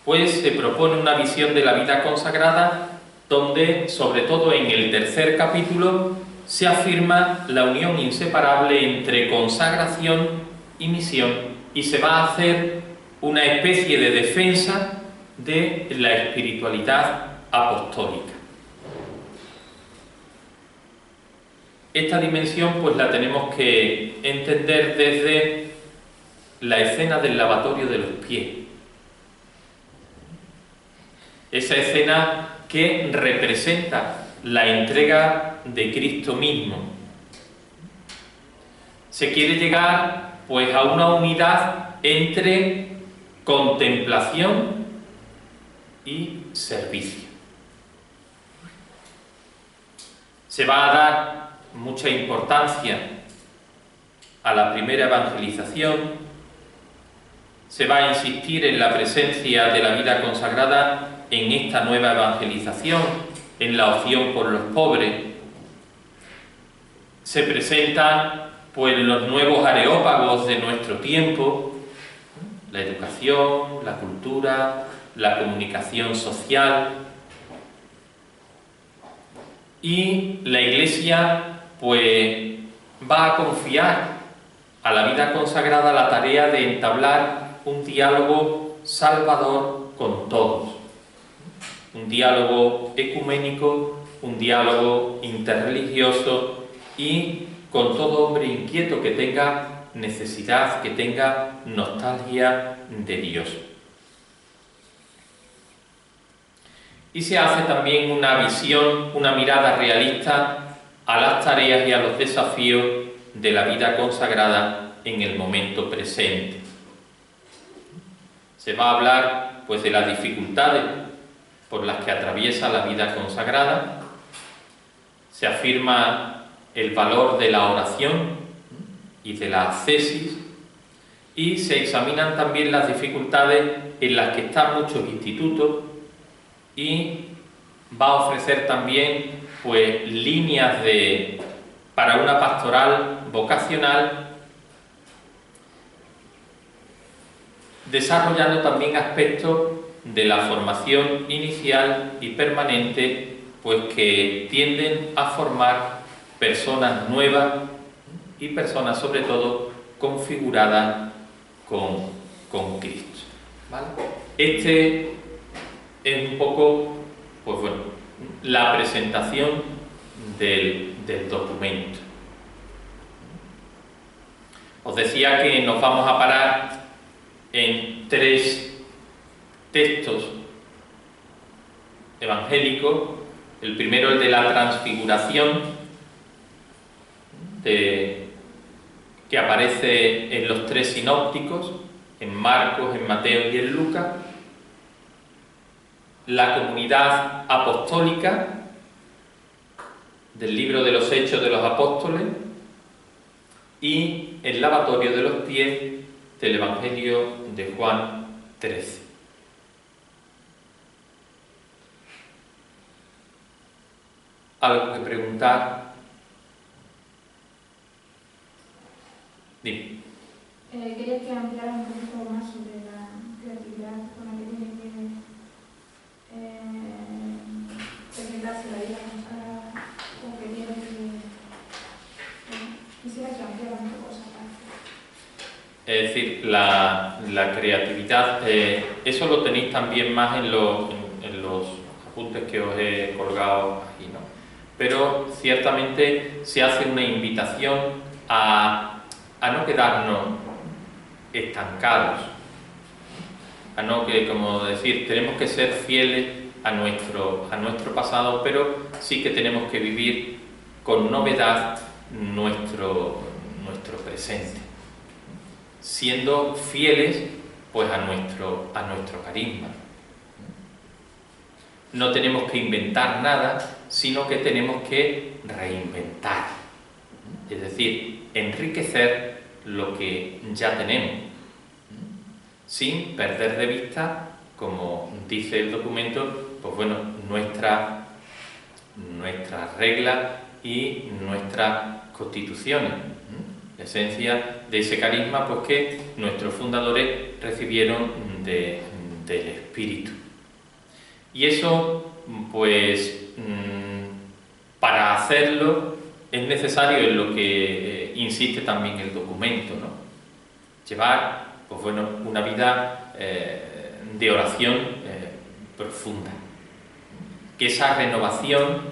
pues se propone una visión de la vida consagrada donde, sobre todo en el tercer capítulo, se afirma la unión inseparable entre consagración y misión y se va a hacer una especie de defensa de la espiritualidad apostólica. Esta dimensión, pues, la tenemos que entender desde la escena del lavatorio de los pies. Esa escena que representa la entrega de Cristo mismo. Se quiere llegar, pues, a una unidad entre contemplación y servicio. Se va a dar mucha importancia a la primera evangelización, se va a insistir en la presencia de la vida consagrada en esta nueva evangelización, en la opción por los pobres. Se presentan, pues, los nuevos areópagos de nuestro tiempo: la educación, la cultura, la comunicación social. Y la Iglesia, pues, va a confiar a la vida consagrada la tarea de entablar un diálogo salvador con todos, un diálogo ecuménico, un diálogo interreligioso y con todo hombre inquieto que tenga necesidad, que tenga nostalgia de Dios. Y se hace también una visión, una mirada realista a las tareas y a los desafíos de la vida consagrada en el momento presente. Se va a hablar, pues, de las dificultades por las que atraviesa la vida consagrada. Se afirma el valor de la oración y de la ascesis y se examinan también las dificultades en las que están muchos institutos y va a ofrecer también, pues, líneas para una pastoral vocacional, desarrollando también aspectos de la formación inicial y permanente, pues, que tienden a formar personas nuevas y personas, sobre todo, configuradas con Cristo, ¿vale? Este es un poco, pues, bueno, la presentación del documento. Os decía que nos vamos a parar en 3 textos evangélicos. El primero, el de la transfiguración, que aparece en los 3 sinópticos, en Marcos, en Mateo y en Lucas. La comunidad apostólica del libro de los Hechos de los Apóstoles y el lavatorio de los pies del Evangelio de Juan 13. ¿Algo que preguntar? Dime. Quería que ampliara un poquito más sobre la creatividad con la que tiene que presentarse la vida como que tiene que... Quisiera que ampliara un poco esa parte. Es decir, la creatividad, eso lo tenéis también más en los apuntes que os he colgado aquí, ¿no? Pero ciertamente se hace una invitación a no quedarnos estancados, a no que, como decir, tenemos que ser fieles a nuestro pasado, pero sí que tenemos que vivir con novedad nuestro presente, siendo fieles pues a nuestro carisma. No tenemos que inventar nada, sino que tenemos que reinventar, es decir, enriquecer lo que ya tenemos, sin perder de vista, como dice el documento, pues bueno, nuestras reglas y nuestras constituciones, la esencia de ese carisma pues que nuestros fundadores recibieron del Espíritu. Y eso, pues, para hacerlo es necesario, en lo que insiste también el documento, ¿no? Llevar, pues bueno, una vida de oración profunda. Que esa renovación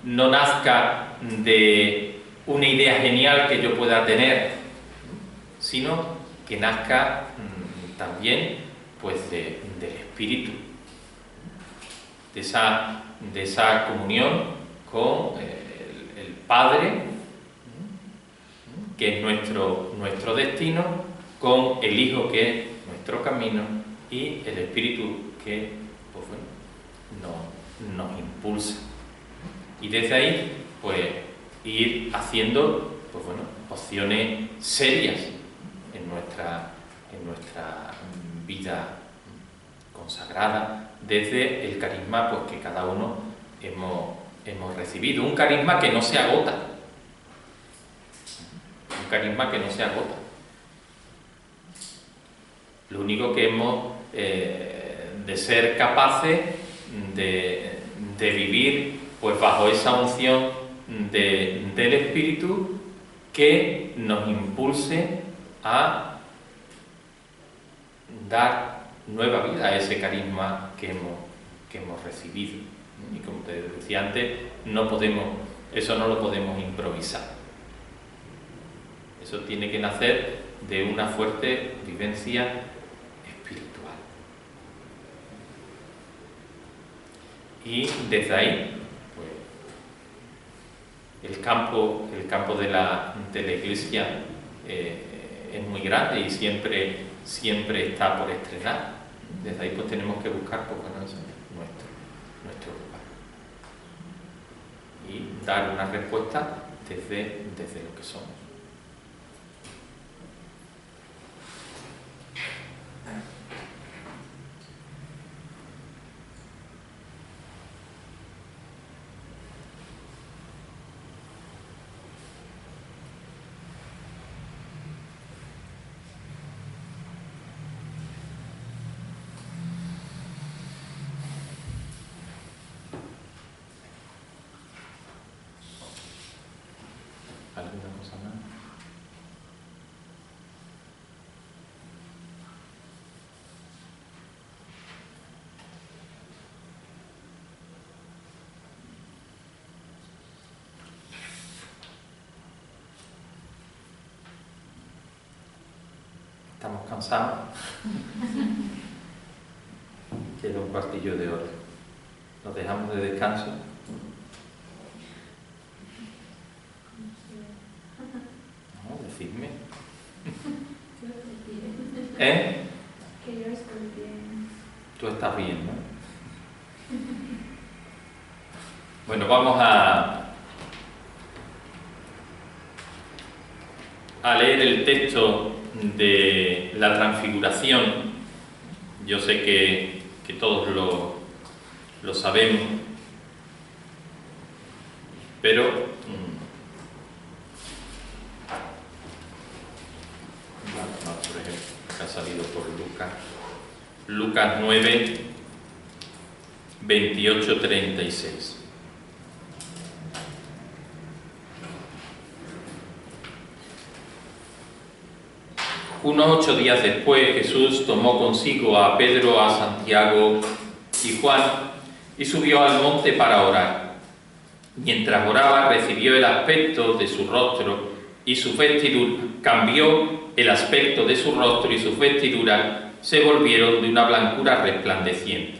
no nazca de una idea genial que yo pueda tener, sino que nazca también pues del Espíritu, de esa comunión con el Padre, que es nuestro destino, con el Hijo, que es nuestro camino, y el Espíritu, que pues bueno, nos impulsa. Y desde ahí pues ir haciendo pues bueno, opciones serias en nuestra vida consagrada, desde el carisma pues que cada uno hemos recibido, un carisma que no se agota, un carisma que no se agota. Lo único que hemos de ser capaces de vivir pues bajo esa unción del Espíritu, que nos impulse a dar nueva vida a ese carisma que hemos recibido. Y como te decía antes, eso no lo podemos improvisar. Eso tiene que nacer de una fuerte vivencia espiritual. Y desde ahí, pues, el campo de la Iglesia es muy grande y siempre está por estrenar. Desde ahí pues tenemos que buscar pues, bueno, nuestro lugar y dar una respuesta desde lo que somos. ¿Alguna cosa más? estamos cansados. Queda un cuartillo de hora. ¿Nos dejamos de descanso? No, decidme. ¿Eh? Que yo estoy bien. Tú estás bien, ¿no? Bueno, vamos a leer el texto de la Transfiguración. Yo sé que todos lo sabemos, pero por ejemplo, que ha salido por Lucas 9, 28, 36. Unos 8 días después, Jesús tomó consigo a Pedro, a Santiago y Juan y subió al monte para orar. Mientras oraba, recibió el aspecto de su rostro y su vestidura. Cambió el aspecto de su rostro y sus vestiduras se volvieron de una blancura resplandeciente.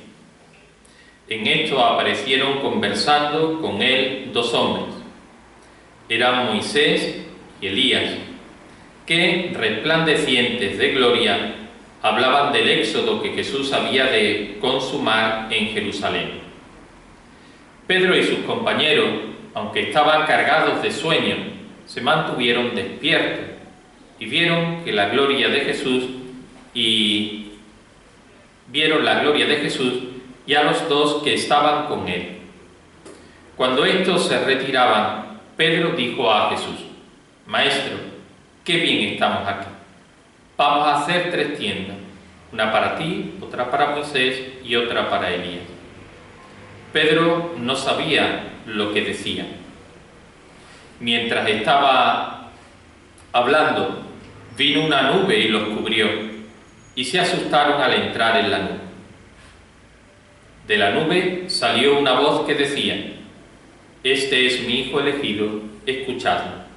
En esto aparecieron conversando con él 2 hombres. Eran Moisés y Elías, que, resplandecientes de gloria, hablaban del éxodo que Jesús había de consumar en Jerusalén. Pedro y sus compañeros, aunque estaban cargados de sueño, se mantuvieron despiertos y vieron la gloria de Jesús y a los 2 que estaban con él. Cuando estos se retiraban, Pedro dijo a Jesús: Maestro, qué bien estamos aquí. Vamos a hacer 3 tiendas, una para ti, otra para Moisés y otra para Elías. Pedro no sabía lo que decía. Mientras estaba hablando, vino una nube y los cubrió, y se asustaron al entrar en la nube. De la nube salió una voz que decía: Este es mi Hijo elegido, escuchadlo.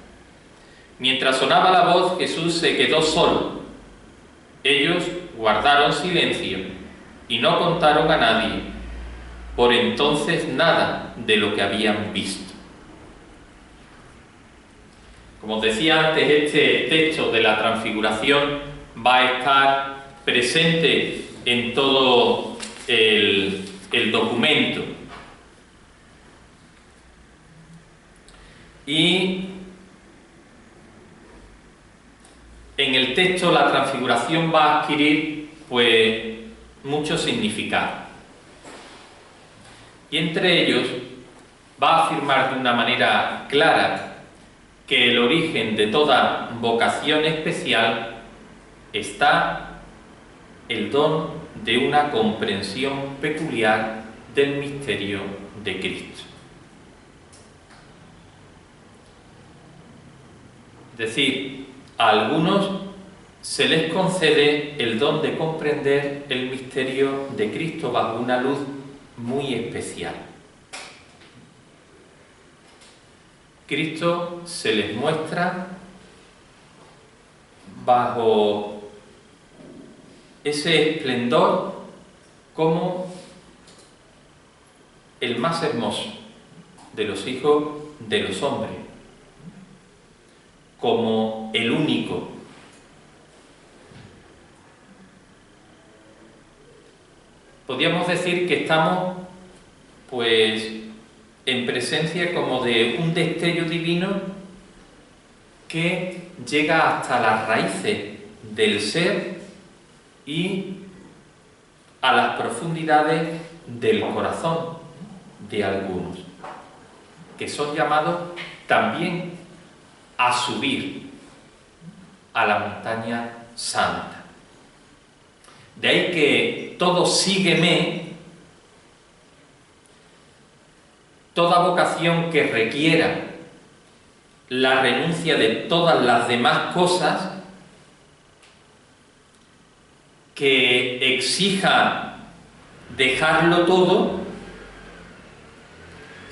Mientras sonaba la voz, Jesús se quedó solo. Ellos guardaron silencio y no contaron a nadie por entonces nada de lo que habían visto. Como os decía antes, este texto de la Transfiguración va a estar presente en todo el documento. Y en el texto la Transfiguración va a adquirir pues mucho significado. Y entre ellos va a afirmar de una manera clara que el origen de toda vocación especial está el don de una comprensión peculiar del misterio de Cristo. Es decir, a algunos se les concede el don de comprender el misterio de Cristo bajo una luz muy especial. Cristo se les muestra bajo ese esplendor como el más hermoso de los hijos de los hombres, como el único. Podríamos decir que estamos pues en presencia como de un destello divino que llega hasta las raíces del ser y a las profundidades del corazón de algunos, que son llamados también a subir a la montaña santa. De ahí que todo sígueme, toda vocación que requiera la renuncia de todas las demás cosas, que exija dejarlo todo,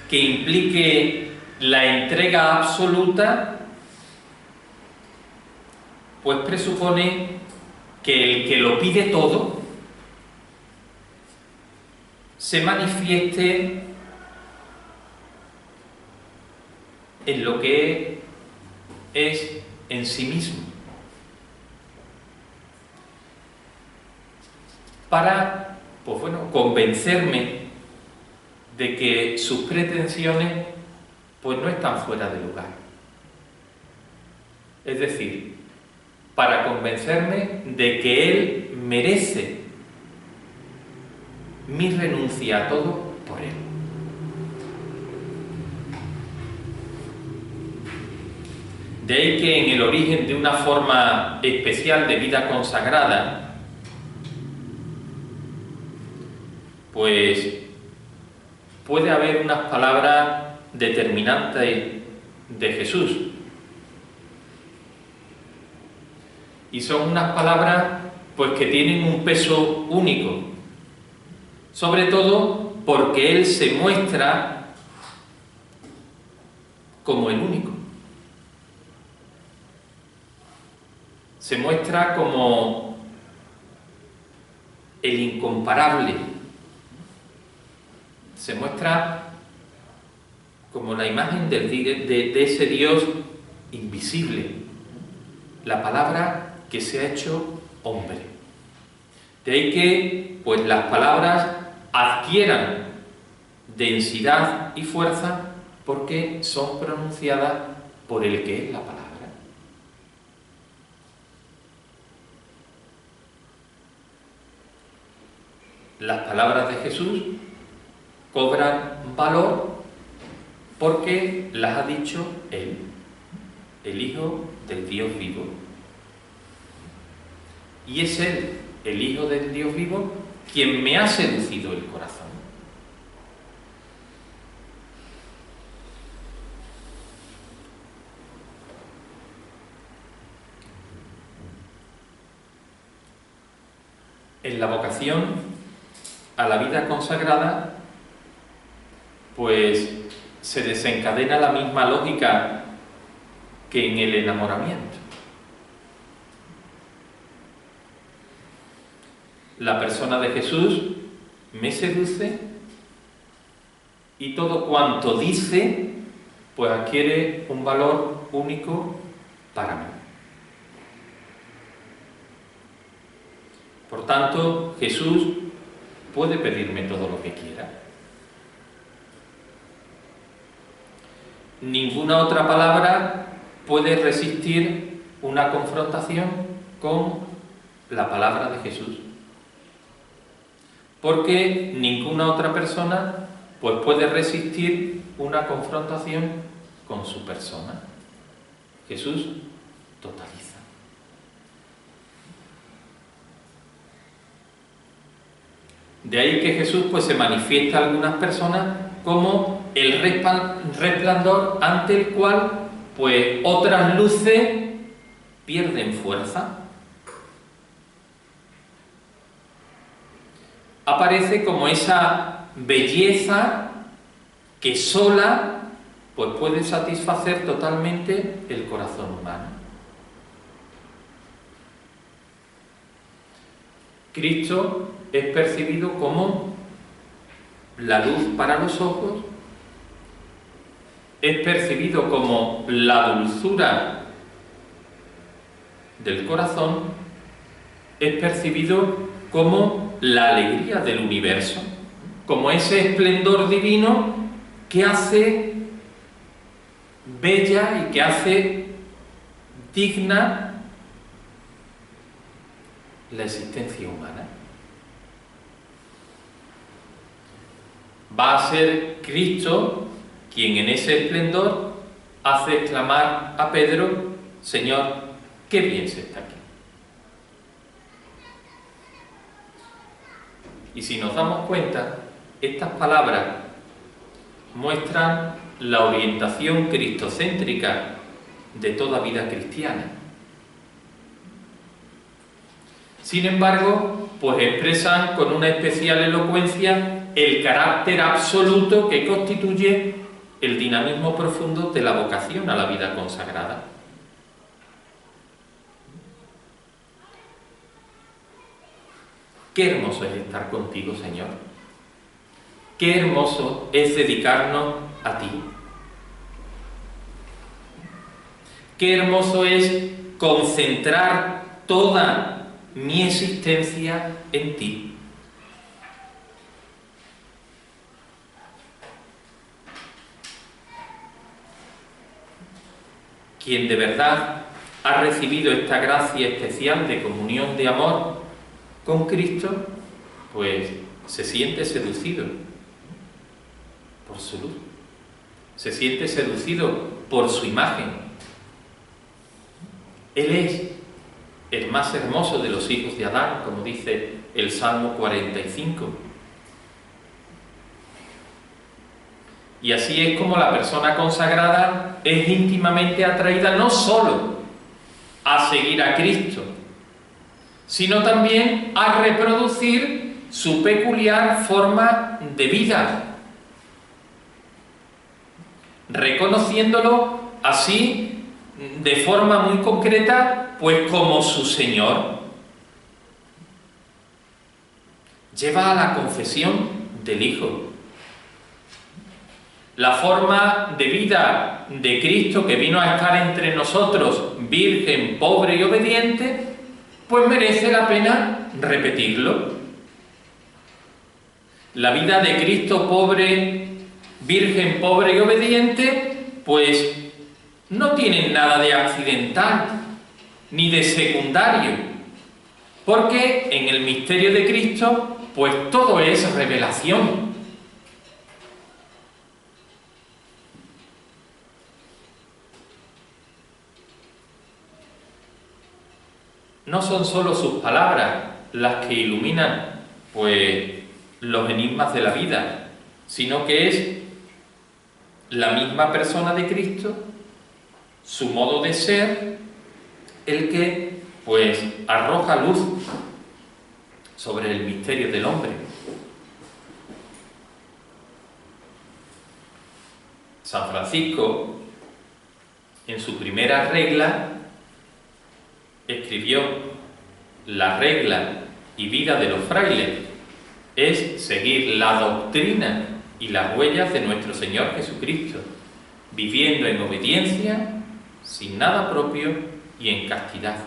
que implique la entrega absoluta, pues presupone que el que lo pide todo se manifieste en lo que es en sí mismo, para, pues bueno, convencerme de que sus pretensiones pues no están fuera de lugar. Es decir, para convencerme de que Él merece mi renuncia a todo por Él. De ahí que en el origen de una forma especial de vida consagrada, pues puede haber unas palabras determinantes de Jesús. Y son unas palabras pues que tienen un peso único, sobre todo porque Él se muestra como el único. Se muestra como el incomparable. Se muestra como la imagen de ese Dios invisible. La palabra que se ha hecho hombre. De ahí que pues las palabras adquieran densidad y fuerza porque son pronunciadas por el que es la palabra. Las palabras de Jesús cobran valor porque las ha dicho Él, el Hijo del Dios vivo. Y es Él, el Hijo del Dios vivo, quien me ha seducido el corazón. En la vocación a la vida consagrada, pues se desencadena la misma lógica que en el enamoramiento. La persona de Jesús me seduce y todo cuanto dice, pues adquiere un valor único para mí. Por tanto, Jesús puede pedirme todo lo que quiera. Ninguna otra palabra puede resistir una confrontación con la palabra de Jesús. Porque ninguna otra persona pues puede resistir una confrontación con su persona. Jesús totaliza. De ahí que Jesús pues se manifiesta a algunas personas como el resplandor ante el cual pues otras luces pierden fuerza. Aparece como esa belleza que sola pues puede satisfacer totalmente el corazón humano. Cristo es percibido como la luz para los ojos, es percibido como la dulzura del corazón, es percibido como la alegría del universo, como ese esplendor divino que hace bella y que hace digna la existencia humana. Va a ser Cristo quien en ese esplendor hace exclamar a Pedro: Señor, qué bien se está aquí. Y si nos damos cuenta, estas palabras muestran la orientación cristocéntrica de toda vida cristiana. Sin embargo, pues expresan con una especial elocuencia el carácter absoluto que constituye el dinamismo profundo de la vocación a la vida consagrada. Qué hermoso es estar contigo, Señor. Qué hermoso es dedicarnos a ti. Qué hermoso es concentrar toda mi existencia en ti. Quien de verdad ha recibido esta gracia especial de comunión de amor con Cristo, pues se siente seducido por su luz, se siente seducido por su imagen. Él es el más hermoso de los hijos de Adán, como dice el Salmo 45. Y así es como la persona consagrada es íntimamente atraída no solo a seguir a Cristo, sino también a reproducir su peculiar forma de vida, reconociéndolo así de forma muy concreta, pues como su Señor. Lleva a la confesión del Hijo. La forma de vida de Cristo que vino a estar entre nosotros, virgen, pobre y obediente, pues merece la pena repetirlo. La vida de Cristo pobre, virgen, pobre y obediente, pues no tiene nada de accidental ni de secundario, porque en el misterio de Cristo, pues todo es revelación. No son solo sus palabras las que iluminan, pues, los enigmas de la vida, sino que es la misma persona de Cristo, su modo de ser, el que, pues, arroja luz sobre el misterio del hombre. San Francisco, en su primera regla, escribió: la regla y vida de los frailes es seguir la doctrina y las huellas de nuestro Señor Jesucristo, viviendo en obediencia, sin nada propio y en castidad.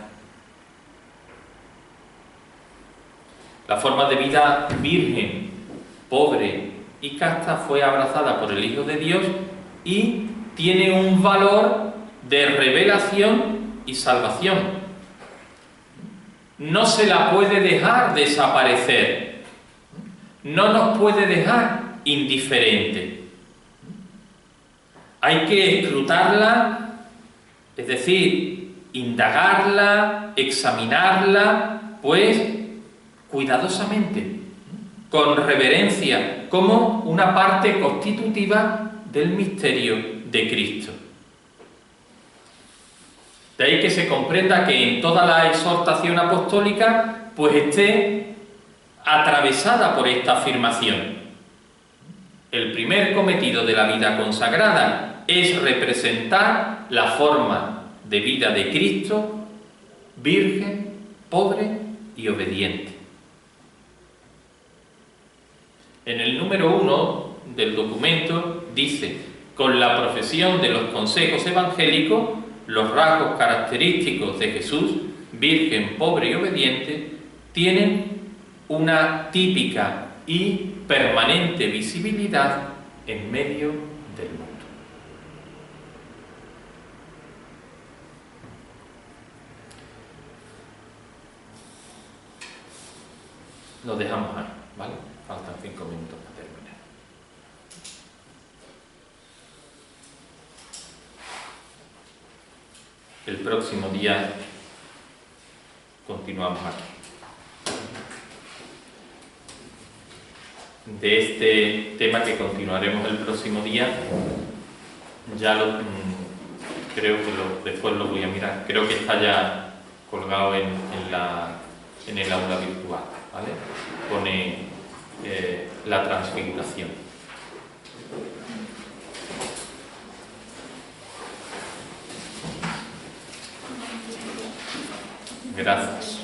La forma de vida virgen, pobre y casta fue abrazada por el Hijo de Dios y tiene un valor de revelación y salvación. No se la puede dejar desaparecer, no nos puede dejar indiferente. Hay que escrutarla, es decir, indagarla, examinarla, pues cuidadosamente, con reverencia, como una parte constitutiva del misterio de Cristo. De ahí que se comprenda que en toda la exhortación apostólica pues esté atravesada por esta afirmación. El primer cometido de la vida consagrada es representar la forma de vida de Cristo, virgen, pobre y obediente. En el número 1 del documento dice: con la profesión de los consejos evangélicos, los rasgos característicos de Jesús, virgen, pobre y obediente, tienen una típica y permanente visibilidad en medio del mundo. Lo dejamos ahí, ¿vale? Faltan 5 minutos para terminar. El próximo día continuamos aquí. De este tema que continuaremos el próximo día, ya creo que después lo voy a mirar. Creo que está ya colgado en el aula virtual, ¿vale? Pone la transfiguración. Gracias.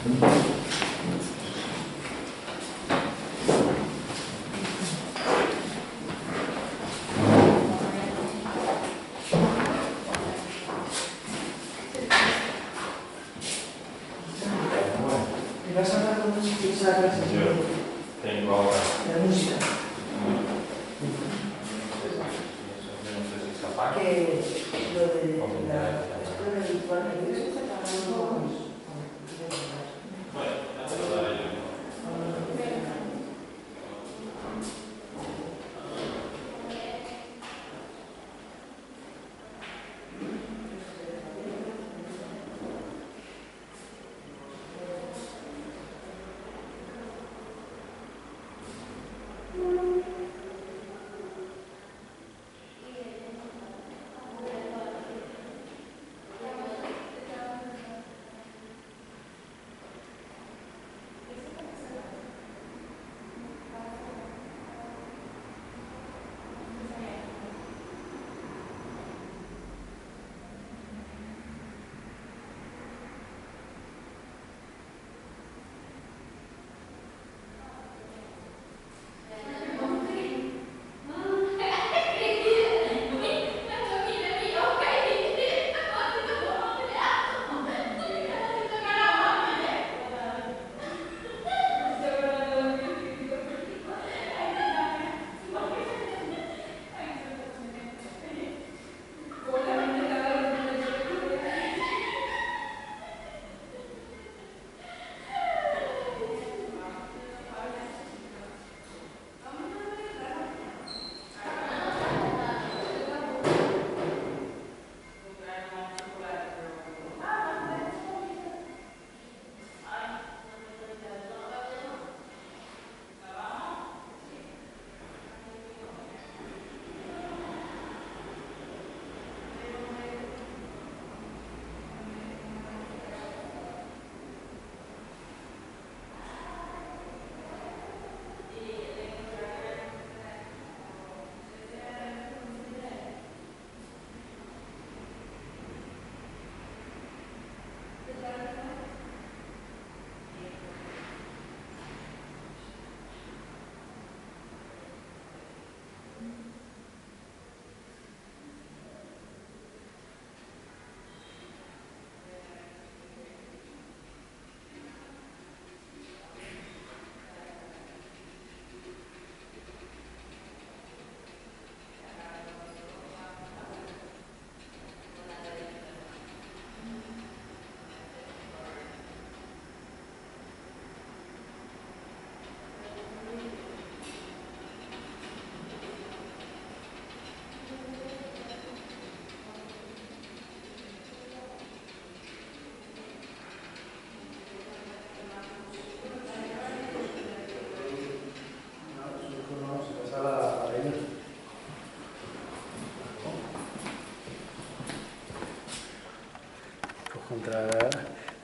¿Me vas a hablar con esa clase? Tengo ahora. De música. Que lo de la escuela virtual,